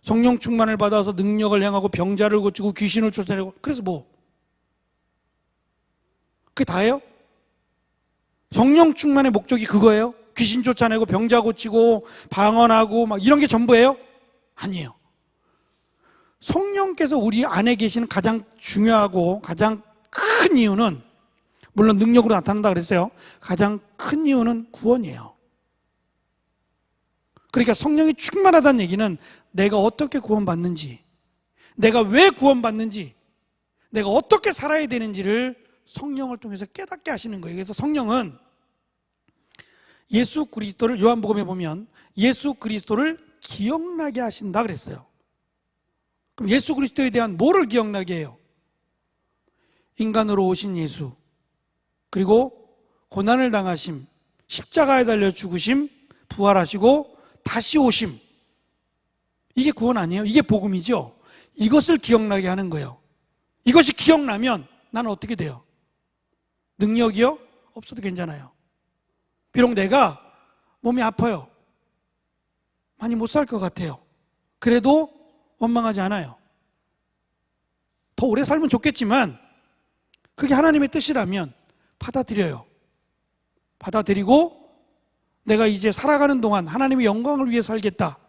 성령 충만을 받아서 능력을 행하고 병자를 고치고 귀신을 쫓아내고, 그래서 뭐? 그게 다예요? 성령 충만의 목적이 그거예요? 귀신 쫓아내고 병자 고치고 방언하고 막 이런 게 전부예요? 아니에요. 성령께서 우리 안에 계시는 가장 중요하고 가장 큰 이유는, 물론 능력으로 나타난다 그랬어요. 가장 큰 이유는 구원이에요. 그러니까 성령이 충만하다는 얘기는 내가 어떻게 구원받는지, 내가 왜 구원받는지, 내가 어떻게 살아야 되는지를 성령을 통해서 깨닫게 하시는 거예요. 그래서 성령은 예수 그리스도를, 요한복음에 보면 예수 그리스도를 기억나게 하신다 그랬어요. 그럼 예수 그리스도에 대한 뭐를 기억나게 해요? 인간으로 오신 예수, 그리고 고난을 당하심, 십자가에 달려 죽으심, 부활하시고 다시 오심. 이게 구원 아니에요? 이게 복음이죠? 이것을 기억나게 하는 거예요. 이것이 기억나면 나는 어떻게 돼요? 능력이요? 없어도 괜찮아요. 비록 내가 몸이 아파요. 많이 못 살 것 같아요. 그래도 원망하지 않아요. 더 오래 살면 좋겠지만 그게 하나님의 뜻이라면 받아들여요. 받아들이고 내가 이제 살아가는 동안 하나님의 영광을 위해 살겠다,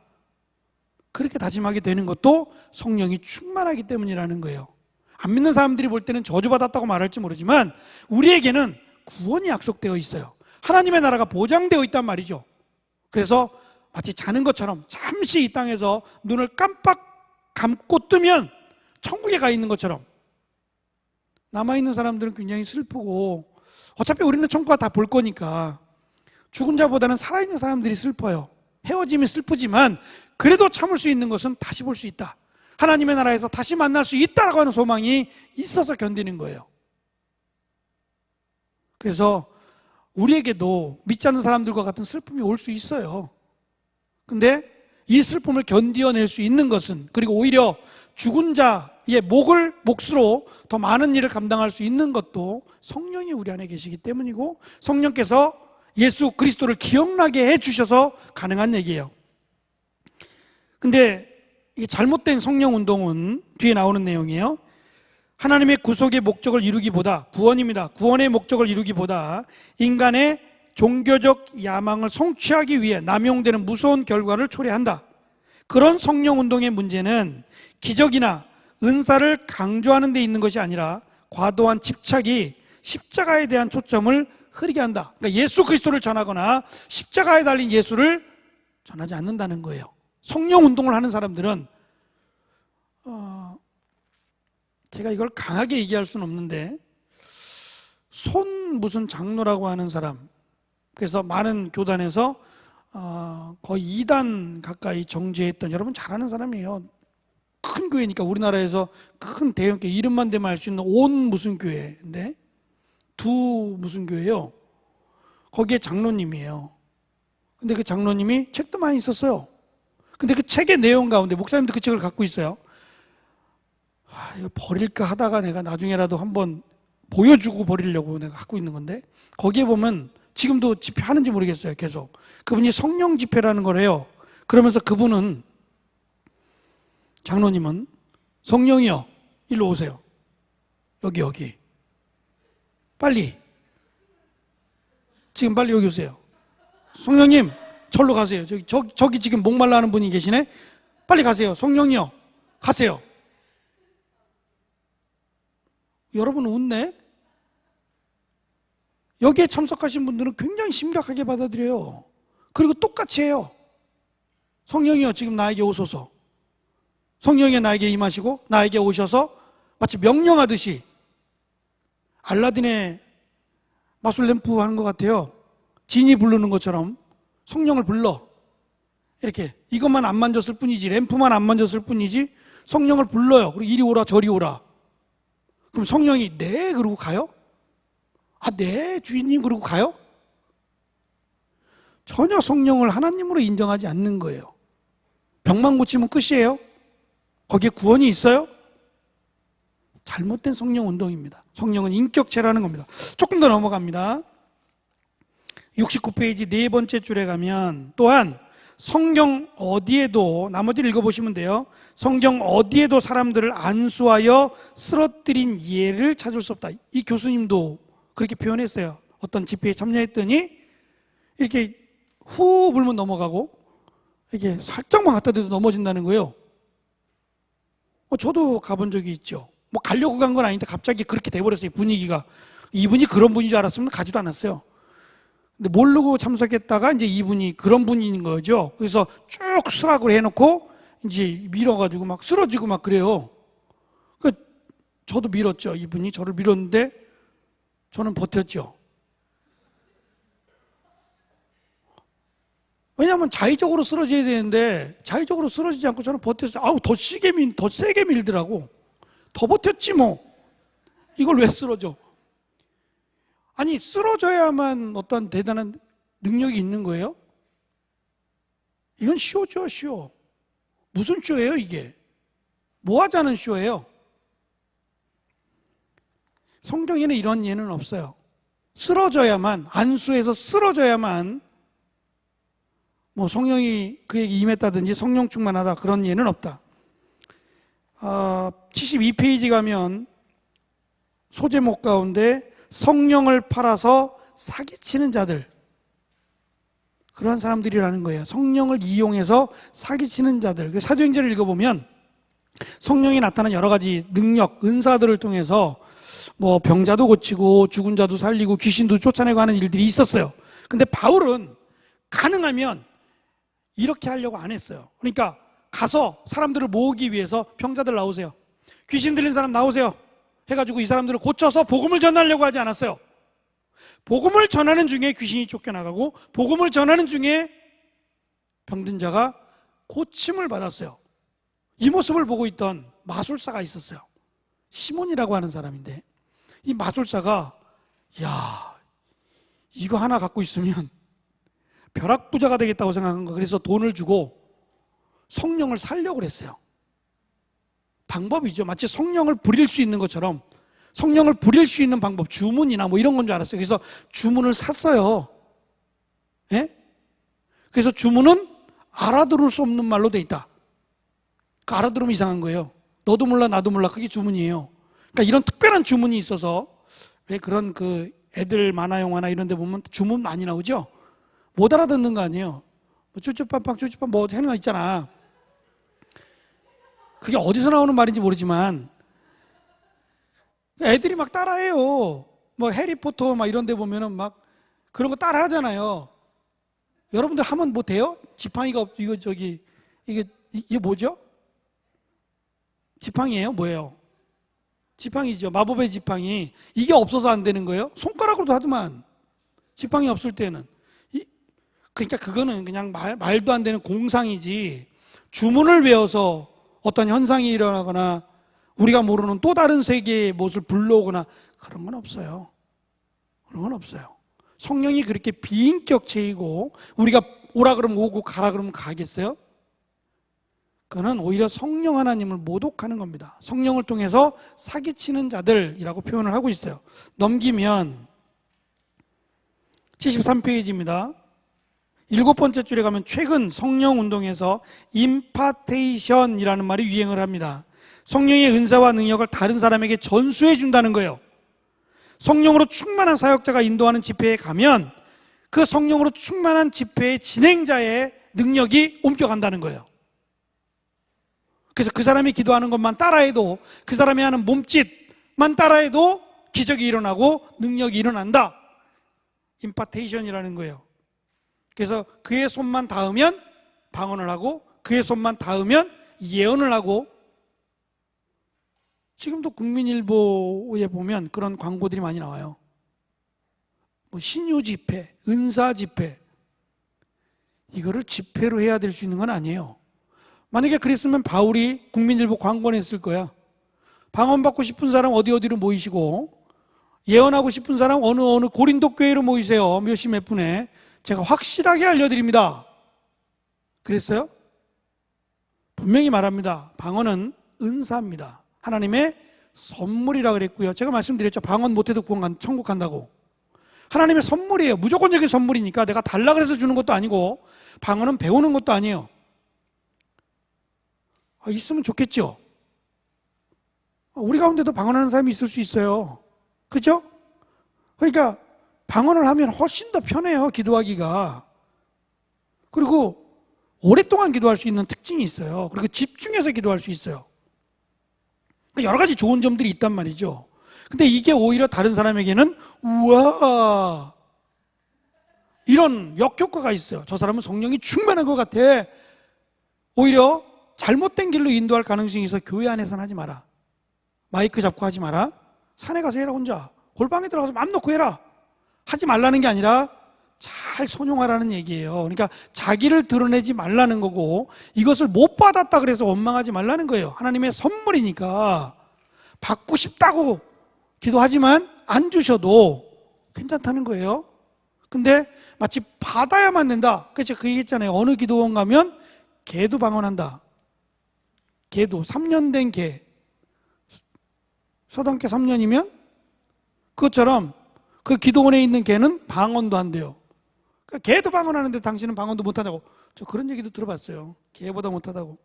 그렇게 다짐하게 되는 것도 성령이 충만하기 때문이라는 거예요. 안 믿는 사람들이 볼 때는 저주받았다고 말할지 모르지만 우리에게는 구원이 약속되어 있어요. 하나님의 나라가 보장되어 있단 말이죠. 그래서 마치 자는 것처럼 잠시 이 땅에서 눈을 깜빡 감고 뜨면 천국에 가 있는 것처럼 남아있는 사람들은 굉장히 슬프고, 어차피 우리는 천국가 다 볼 거니까 죽은 자보다는 살아있는 사람들이 슬퍼요. 헤어짐이 슬프지만 그래도 참을 수 있는 것은 다시 볼 수 있다, 하나님의 나라에서 다시 만날 수 있다라고 하는 소망이 있어서 견디는 거예요. 그래서 우리에게도 믿지 않는 사람들과 같은 슬픔이 올 수 있어요. 근데 이 슬픔을 견디어낼 수 있는 것은, 그리고 오히려 죽은 자의 몫으로 더 많은 일을 감당할 수 있는 것도 성령이 우리 안에 계시기 때문이고, 성령께서 예수 그리스도를 기억나게 해주셔서 가능한 얘기예요. 근데 이 잘못된 성령 운동은 뒤에 나오는 내용이에요. 하나님의 구속의 목적을 이루기보다, 구원입니다. 구원의 목적을 이루기보다 인간의 종교적 야망을 성취하기 위해 남용되는 무서운 결과를 초래한다. 그런 성령 운동의 문제는 기적이나 은사를 강조하는 데 있는 것이 아니라 과도한 집착이 십자가에 대한 초점을 흐리게 한다. 그러니까 예수 그리스도를 전하거나 십자가에 달린 예수를 전하지 않는다는 거예요. 성령 운동을 하는 사람들은 제가 이걸 강하게 얘기할 수는 없는데, 손 무슨 장로라고 하는 사람, 그래서 많은 교단에서 거의 2단 가까이 정죄했던, 여러분 잘 아는 사람이에요. 큰 교회니까, 우리나라에서 큰 대형교회, 이름만 대면 알 수 있는 온 무슨 교회인데, 두 무슨 교회요. 거기에 장로님이에요. 근데 그 장로님이 책도 많이 썼어요. 근데 그 책의 내용 가운데, 목사님도 그 책을 갖고 있어요. 이거 버릴까 하다가 내가 나중에라도 한번 보여주고 버리려고 내가 갖고 있는 건데, 거기에 보면 지금도 집회하는지 모르겠어요. 계속 그분이 성령 집회라는 걸 해요. 그러면서 그분은, 장로님은, 성령이요 일로 오세요. 여기 빨리, 지금 빨리 여기 오세요. 성령님 절로 가세요. 저기 지금 목말라 하는 분이 계시네. 빨리 가세요. 성령이요 가세요. 여러분 웃네? 여기에 참석하신 분들은 굉장히 심각하게 받아들여요. 그리고 똑같이 해요. 성령이여 지금 나에게 오소서. 성령이 나에게 임하시고 나에게 오셔서 마치 명령하듯이, 알라딘의 마술램프 하는 것 같아요. 진이 부르는 것처럼 성령을 불러. 이렇게 이것만 안 만졌을 뿐이지, 램프만 안 만졌을 뿐이지 성령을 불러요. 그리고 이리 오라 저리 오라. 그럼 성령이 네 그러고 가요? 네 주인님 그러고 가요? 전혀 성령을 하나님으로 인정하지 않는 거예요. 병만 고치면 끝이에요? 거기에 구원이 있어요? 잘못된 성령 운동입니다. 성령은 인격체라는 겁니다. 조금 더 넘어갑니다. 69페이지 네 번째 줄에 가면, 또한 성경 어디에도, 나머지를 읽어보시면 돼요. 성경 어디에도 사람들을 안수하여 쓰러뜨린 예를 찾을 수 없다. 이 교수님도 그렇게 표현했어요. 어떤 집회에 참여했더니 이렇게 후 불면 넘어가고, 이렇게 살짝만 갖다 대도 넘어진다는 거예요. 저도 가본 적이 있죠. 뭐 가려고 간 건 아닌데 갑자기 그렇게 돼버렸어요. 분위기가. 이분이 그런 분인 줄 알았으면 가지도 않았어요. 근데 모르고 참석했다가 이제 이분이 그런 분인 거죠. 그래서 쭉 수락을 해놓고 이제 밀어가지고 막 쓰러지고 막 그래요. 저도 밀었죠. 이분이 저를 밀었는데 저는 버텼죠. 왜냐하면 자의적으로 쓰러져야 되는데 자의적으로 쓰러지지 않고 저는 버텼어요. 더 세게 밀더라고. 더 버텼지 뭐. 이걸 왜 쓰러져? 아니, 쓰러져야만 어떤 대단한 능력이 있는 거예요? 이건 쇼죠, 쇼. 무슨 쇼예요, 이게? 뭐 하자는 쇼예요? 성경에는 이런 예는 없어요. 쓰러져야만, 안수해서 쓰러져야만 뭐 성령이 그에게 임했다든지 성령 충만하다, 그런 예는 없다. 72페이지 가면 소제목 가운데 성령을 팔아서 사기치는 자들, 그런 사람들이라는 거예요. 성령을 이용해서 사기치는 자들. 사도행전을 읽어보면 성령이 나타난 여러 가지 능력, 은사들을 통해서 뭐 병자도 고치고 죽은 자도 살리고 귀신도 쫓아내고 하는 일들이 있었어요. 근데 바울은 가능하면 이렇게 하려고 안 했어요. 그러니까 가서 사람들을 모으기 위해서 병자들 나오세요, 귀신 들린 사람 나오세요 해가지고 이 사람들을 고쳐서 복음을 전하려고 하지 않았어요. 복음을 전하는 중에 귀신이 쫓겨나가고 복음을 전하는 중에 병든 자가 고침을 받았어요. 이 모습을 보고 있던 마술사가 있었어요. 시몬이라고 하는 사람인데, 이 마술사가 야, 이거 하나 갖고 있으면 벼락부자가 되겠다고 생각한 거. 그래서 돈을 주고 성령을 살려고 그랬어요. 방법이죠. 마치 성령을 부릴 수 있는 것처럼 성령을 부릴 수 있는 방법, 주문이나 뭐 이런 건 줄 알았어요. 그래서 주문을 샀어요. 예? 그래서 주문은 알아들을 수 없는 말로 돼 있다. 그 알아들으면 이상한 거예요. 너도 몰라 나도 몰라, 그게 주문이에요. 그러니까 이런 특별한 주문이 있어서, 왜 그런 그 애들 만화 영화나 이런 데 보면 주문 많이 나오죠? 못 알아듣는 거 아니에요. 뭐 쭈쭈빵빵 쭈쭈빵 뭐 하는 거 있잖아. 그게 어디서 나오는 말인지 모르지만 애들이 막 따라해요. 뭐 해리포터 막 이런 데 보면은 막 그런 거 따라 하잖아요. 여러분들 하면 뭐 돼요? 지팡이가 이거 저기 이게 뭐죠? 지팡이에요? 뭐예요? 지팡이죠. 마법의 지팡이. 이게 없어서 안 되는 거예요? 손가락으로도 하더만. 지팡이 없을 때는. 그러니까 그거는 그냥 말도 안 되는 공상이지, 주문을 외워서 어떤 현상이 일어나거나 우리가 모르는 또 다른 세계의 무엇을 불러오거나 그런 건 없어요. 그런 건 없어요. 성령이 그렇게 비인격체이고 우리가 오라 그러면 오고 가라 그러면 가겠어요? 그거는 오히려 성령 하나님을 모독하는 겁니다. 성령을 통해서 사기치는 자들이라고 표현을 하고 있어요. 넘기면 73페이지입니다. 7번째 줄에 가면 최근 성령 운동에서 임파테이션이라는 말이 유행을 합니다. 성령의 은사와 능력을 다른 사람에게 전수해 준다는 거예요. 성령으로 충만한 사역자가 인도하는 집회에 가면 그 성령으로 충만한 집회의 진행자의 능력이 옮겨간다는 거예요. 그래서 그 사람이 기도하는 것만 따라해도, 그 사람이 하는 몸짓만 따라해도 기적이 일어나고 능력이 일어난다. 임파테이션이라는 거예요. 그래서 그의 손만 닿으면 방언을 하고 그의 손만 닿으면 예언을 하고, 지금도 국민일보에 보면 그런 광고들이 많이 나와요. 뭐 신유 집회, 은사 집회. 이거를 집회로 해야 될 수 있는 건 아니에요. 만약에 그랬으면 바울이 국민일보 광고는 했을 거야. 방언 받고 싶은 사람 어디로 모이시고, 예언하고 싶은 사람 어느 고린도 교회로 모이세요. 몇 시 몇 분에 제가 확실하게 알려드립니다. 그랬어요? 분명히 말합니다. 방언은 은사입니다. 하나님의 선물이라 그랬고요. 제가 말씀드렸죠. 방언 못해도 천국 간다고. 하나님의 선물이에요. 무조건적인 선물이니까 내가 달라 그래서 주는 것도 아니고, 방언은 배우는 것도 아니에요. 있으면 좋겠죠. 우리 가운데도 방언하는 사람이 있을 수 있어요. 그죠? 그러니까 방언을 하면 훨씬 더 편해요, 기도하기가. 그리고 오랫동안 기도할 수 있는 특징이 있어요. 그리고 집중해서 기도할 수 있어요. 여러 가지 좋은 점들이 있단 말이죠. 근데 이게 오히려 다른 사람에게는 우와, 이런 역효과가 있어요. 저 사람은 성령이 충만한 것 같아. 오히려 잘못된 길로 인도할 가능성이 있어. 교회 안에서는 하지 마라. 마이크 잡고 하지 마라. 산에 가서 해라, 혼자. 골방에 들어가서 맘 놓고 해라. 하지 말라는 게 아니라 잘 선용하라는 얘기예요. 그러니까 자기를 드러내지 말라는 거고, 이것을 못 받았다 그래서 원망하지 말라는 거예요. 하나님의 선물이니까 받고 싶다고 기도하지만 안 주셔도 괜찮다는 거예요. 근데 마치 받아야만 된다. 그래서 그 얘기했잖아요. 어느 기도원 가면 개도 방언한다. 개도 3년 된 개, 서당계 3년이면 그것처럼 그 기도원에 있는 개는 방언도 한대요. 그러니까 개도 방언하는데 당신은 방언도 못하냐고. 저 그런 얘기도 들어봤어요. 개보다 못하다고.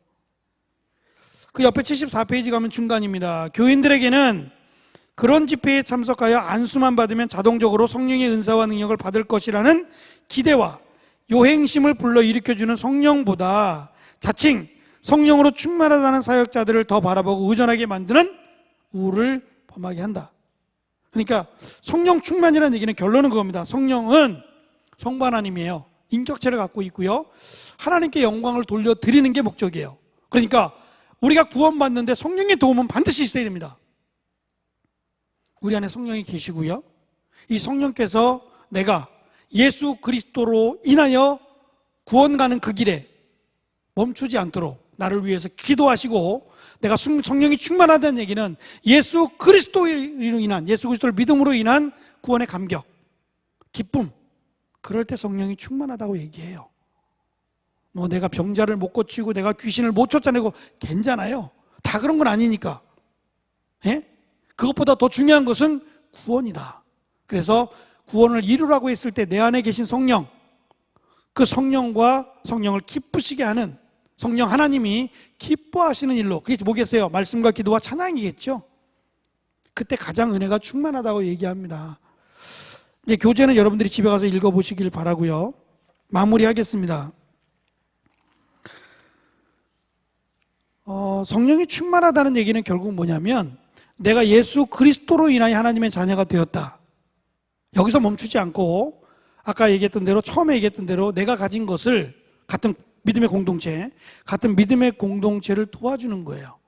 그 옆에 74페이지 가면 중간입니다. 교인들에게는 그런 집회에 참석하여 안수만 받으면 자동적으로 성령의 은사와 능력을 받을 것이라는 기대와 요행심을 불러일으켜주는 성령보다 자칭 성령으로 충만하다는 사역자들을 더 바라보고 의존하게 만드는 우를 범하게 한다. 그러니까 성령 충만이라는 얘기는 결론은 그겁니다. 성령은 성부 하나님이에요. 인격체를 갖고 있고요. 하나님께 영광을 돌려드리는 게 목적이에요. 그러니까 우리가 구원받는데 성령의 도움은 반드시 있어야 됩니다. 우리 안에 성령이 계시고요, 이 성령께서 내가 예수 그리스도로 인하여 구원 가는 그 길에 멈추지 않도록 나를 위해서 기도하시고, 내가 성령이 충만하다는 얘기는 예수 그리스도로 인한, 예수 그리스도를 믿음으로 인한 구원의 감격, 기쁨, 그럴 때 성령이 충만하다고 얘기해요. 뭐 내가 병자를 못 고치고 내가 귀신을 못 쫓아내고 괜찮아요. 다 그런 건 아니니까. 예? 그것보다 더 중요한 것은 구원이다. 그래서 구원을 이루라고 했을 때 내 안에 계신 성령, 그 성령과 성령을 기쁘시게 하는, 성령 하나님이 기뻐하시는 일로, 그게 뭐겠어요? 말씀과 기도와 찬양이겠죠. 그때 가장 은혜가 충만하다고 얘기합니다. 이제 교재는 여러분들이 집에 가서 읽어보시길 바라고요. 마무리하겠습니다. 성령이 충만하다는 얘기는 결국 뭐냐면, 내가 예수 그리스도로 인하여 하나님의 자녀가 되었다. 여기서 멈추지 않고 아까 얘기했던 대로, 처음에 얘기했던 대로 내가 가진 것을, 같은 믿음의 공동체, 같은 믿음의 공동체를 도와주는 거예요.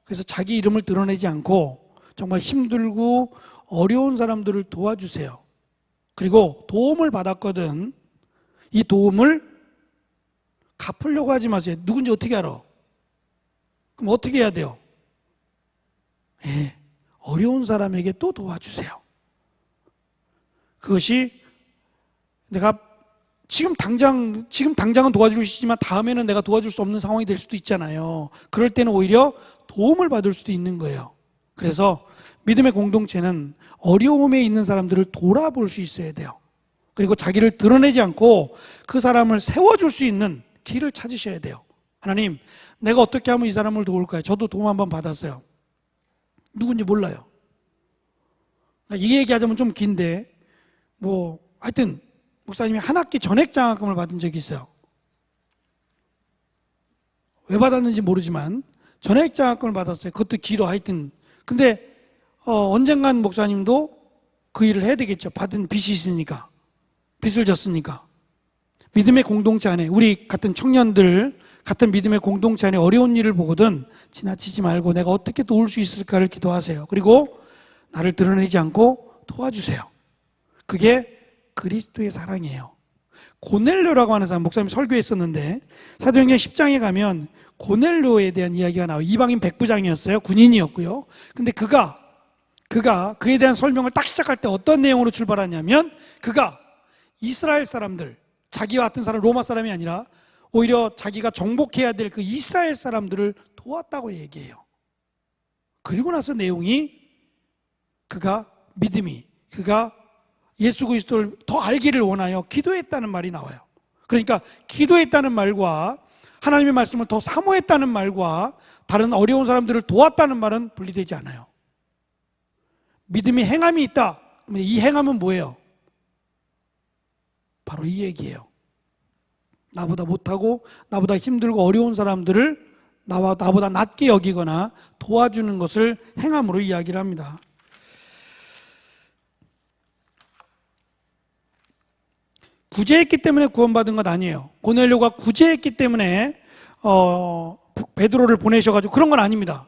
그래서 자기 이름을 드러내지 않고 정말 힘들고 어려운 사람들을 도와주세요. 그리고 도움을 받았거든, 이 도움을 갚으려고 하지 마세요. 누군지 어떻게 알아? 그럼 어떻게 해야 돼요? 어려운 사람에게 또 도와주세요. 그것이 내가 지금 당장은 도와줄 수 있지만 다음에는 내가 도와줄 수 없는 상황이 될 수도 있잖아요. 그럴 때는 오히려 도움을 받을 수도 있는 거예요. 그래서 믿음의 공동체는 어려움에 있는 사람들을 돌아볼 수 있어야 돼요. 그리고 자기를 드러내지 않고 그 사람을 세워줄 수 있는 길을 찾으셔야 돼요. 하나님, 내가 어떻게 하면 이 사람을 도울까요? 저도 도움 한번 받았어요. 누군지 몰라요. 이 얘기하자면 좀 긴데, 하여튼 목사님이 한 학기 전액 장학금을 받은 적이 있어요. 왜 받았는지 모르지만 전액 장학금을 받았어요. 그것도 길어. 하여튼 근데 언젠간 목사님도 그 일을 해야 되겠죠. 받은 빚이 있으니까, 빚을 졌으니까. 믿음의 공동체 안에, 우리 같은 청년들, 같은 믿음의 공동체 안에 어려운 일을 보거든 지나치지 말고 내가 어떻게 도울 수 있을까를 기도하세요. 그리고 나를 드러내지 않고 도와주세요. 그게 그리스도의 사랑이에요. 고넬료라고 하는 사람, 목사님 설교했었는데 사도행전 10장에 가면 고넬료에 대한 이야기가 나와요. 이방인 백부장이었어요. 군인이었고요. 근데 그에 대한 설명을 딱 시작할 때 어떤 내용으로 출발하냐면, 그가 이스라엘 사람들, 자기와 같은 사람, 로마 사람이 아니라 오히려 자기가 정복해야 될 그 이스라엘 사람들을 도왔다고 얘기해요. 그리고 나서 내용이 그가 예수 그리스도를 더 알기를 원하여 기도했다는 말이 나와요. 그러니까 기도했다는 말과 하나님의 말씀을 더 사모했다는 말과 다른 어려운 사람들을 도왔다는 말은 분리되지 않아요. 믿음이 행함이 있다. 이 행함은 뭐예요? 바로 이 얘기예요. 나보다 못하고 나보다 힘들고 어려운 사람들을 나보다 낮게 여기거나 도와주는 것을 행함으로 이야기를 합니다. 구제했기 때문에 구원받은 것 아니에요. 고넬료가 구제했기 때문에 베드로를 보내셔가지고 그런 건 아닙니다.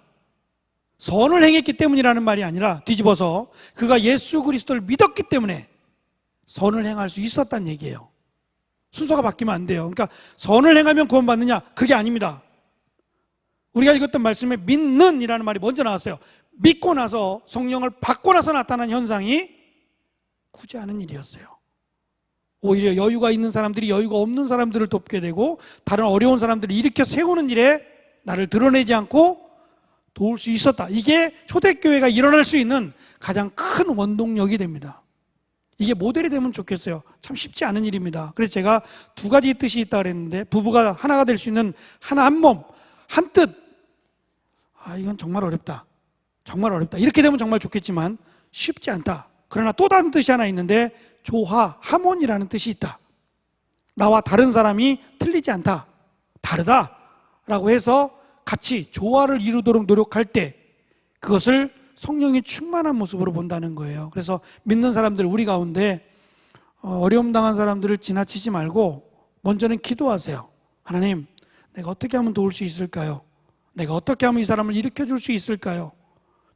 선을 행했기 때문이라는 말이 아니라 뒤집어서 그가 예수 그리스도를 믿었기 때문에 선을 행할 수 있었다는 얘기예요. 순서가 바뀌면 안 돼요. 그러니까 선을 행하면 구원받느냐? 그게 아닙니다. 우리가 읽었던 말씀에 믿는 이라는 말이 먼저 나왔어요. 믿고 나서, 성령을 받고 나서 나타난 현상이 구제하는 일이었어요. 오히려 여유가 있는 사람들이 여유가 없는 사람들을 돕게 되고, 다른 어려운 사람들을 일으켜 세우는 일에 나를 드러내지 않고 도울 수 있었다. 이게 초대교회가 일어날 수 있는 가장 큰 원동력이 됩니다. 이게 모델이 되면 좋겠어요. 참 쉽지 않은 일입니다. 그래서 제가 두 가지 뜻이 있다고 그랬는데, 부부가 하나가 될 수 있는 하나, 한 몸, 한 뜻. 이건 정말 어렵다. 정말 어렵다. 이렇게 되면 정말 좋겠지만 쉽지 않다. 그러나 또 다른 뜻이 하나 있는데, 조화, 하모니라는 뜻이 있다. 나와 다른 사람이 틀리지 않다, 다르다라고 해서 같이 조화를 이루도록 노력할 때 그것을 성령이 충만한 모습으로 본다는 거예요. 그래서 믿는 사람들, 우리 가운데 어려움 당한 사람들을 지나치지 말고 먼저는 기도하세요. 하나님, 내가 어떻게 하면 도울 수 있을까요? 내가 어떻게 하면 이 사람을 일으켜 줄 수 있을까요?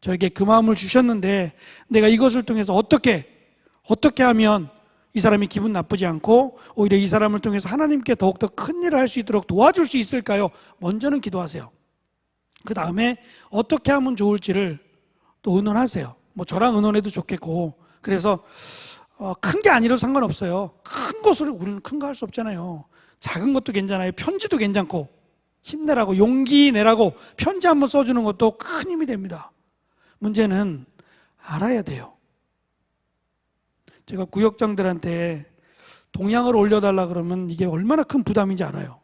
저에게 그 마음을 주셨는데 내가 이것을 통해서 어떻게 하면 이 사람이 기분 나쁘지 않고 오히려 이 사람을 통해서 하나님께 더욱더 큰 일을 할 수 있도록 도와줄 수 있을까요? 먼저는 기도하세요. 그 다음에 어떻게 하면 좋을지를 또 의논하세요. 뭐 저랑 의논해도 좋겠고, 그래서 큰 게 아니라도 상관없어요. 큰 것을 우리는 큰 거 할 수 없잖아요. 작은 것도 괜찮아요. 편지도 괜찮고, 힘내라고, 용기 내라고 편지 한번 써주는 것도 큰 힘이 됩니다. 문제는 알아야 돼요. 제가 구역장들한테 동향을 올려달라 그러면 이게 얼마나 큰 부담인지 알아요.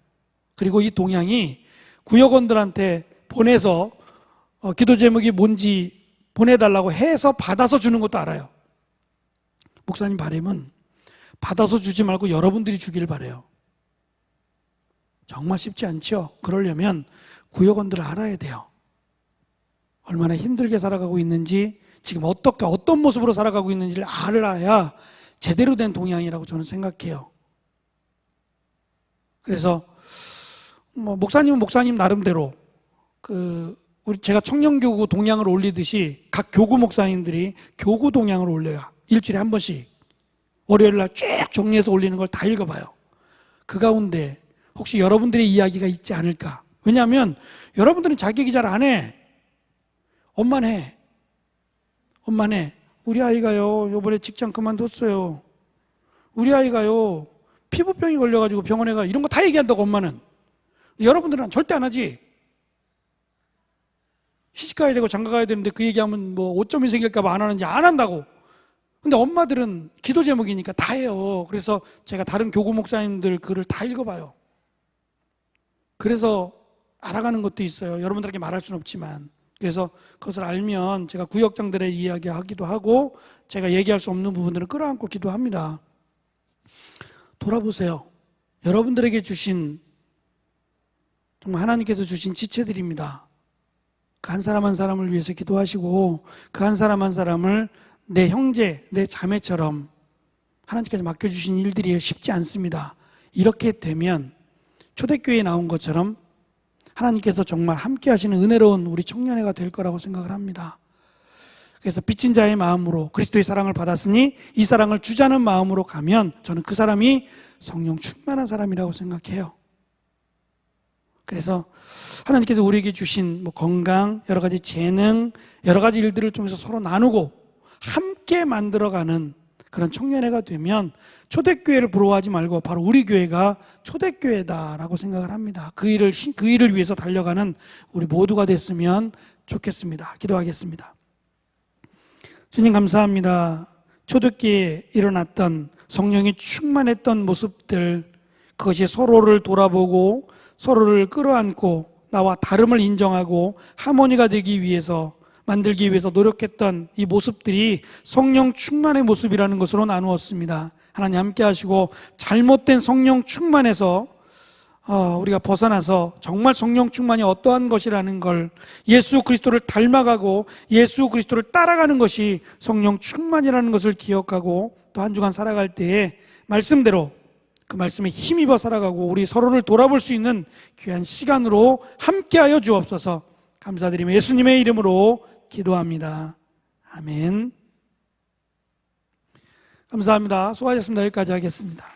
그리고 이 동향이 구역원들한테 보내서 기도 제목이 뭔지 보내달라고 해서 받아서 주는 것도 알아요. 목사님 바람은 받아서 주지 말고 여러분들이 주기를 바라요. 정말 쉽지 않죠? 그러려면 구역원들을 알아야 돼요. 얼마나 힘들게 살아가고 있는지, 지금 어떤 모습으로 살아가고 있는지를 알아야 제대로 된 동향이라고 저는 생각해요. 그래서 목사님은 목사님 나름대로 제가 청년교구 동향을 올리듯이 각 교구 목사님들이 교구 동향을 올려요. 일주일에 한 번씩 월요일 날 쭉 정리해서 올리는 걸 다 읽어봐요. 그 가운데 혹시 여러분들의 이야기가 있지 않을까? 왜냐하면 여러분들은 자기 얘기 잘 안 해. 엄마는 해. 우리 아이가요, 요번에 직장 그만뒀어요. 우리 아이가요, 피부병이 걸려가지고 병원에 가. 이런 거 다 얘기한다고, 엄마는. 여러분들은 절대 안 하지. 시집 가야 되고 장가 가야 되는데 그 얘기하면 뭐 오점이 생길까봐 안 하는지 안 한다고. 근데 엄마들은 기도 제목이니까 다 해요. 그래서 제가 다른 교구 목사님들 글을 다 읽어봐요. 그래서 알아가는 것도 있어요. 여러분들에게 말할 수는 없지만. 그래서 그것을 알면 제가 구역장들의 이야기하기도 하고, 제가 얘기할 수 없는 부분들을 끌어안고 기도합니다. 돌아보세요. 여러분들에게 주신, 정말 하나님께서 주신 지체들입니다. 그 한 사람 한 사람을 위해서 기도하시고, 그 한 사람 한 사람을 내 형제, 내 자매처럼 하나님께서 맡겨주신 일들이 쉽지 않습니다. 이렇게 되면 초대교회에 나온 것처럼 하나님께서 정말 함께 하시는 은혜로운 우리 청년회가 될 거라고 생각을 합니다. 그래서 빚진 자의 마음으로 그리스도의 사랑을 받았으니 이 사랑을 주자는 마음으로 가면 저는 그 사람이 성령 충만한 사람이라고 생각해요. 그래서 하나님께서 우리에게 주신 건강, 여러 가지 재능, 여러 가지 일들을 통해서 서로 나누고 함께 만들어가는 그런 청년회가 되면 초대교회를 부러워하지 말고 바로 우리 교회가 초대교회다라고 생각을 합니다. 그 일을 위해서 달려가는 우리 모두가 됐으면 좋겠습니다. 기도하겠습니다. 주님 감사합니다. 초대교회에 일어났던 성령이 충만했던 모습들, 그것이 서로를 돌아보고 서로를 끌어안고 나와 다름을 인정하고 하모니가 되기 위해서 만들기 위해서 노력했던 이 모습들이 성령 충만의 모습이라는 것으로 나누었습니다. 하나님 함께 하시고 잘못된 성령 충만에서 우리가 벗어나서 정말 성령 충만이 어떠한 것이라는 걸, 예수 그리스도를 닮아가고 예수 그리스도를 따라가는 것이 성령 충만이라는 것을 기억하고 또 한 주간 살아갈 때에 말씀대로 그 말씀에 힘입어 살아가고 우리 서로를 돌아볼 수 있는 귀한 시간으로 함께하여 주옵소서. 감사드리며 예수님의 이름으로 기도합니다. 아멘. 감사합니다. 수고하셨습니다. 여기까지 하겠습니다.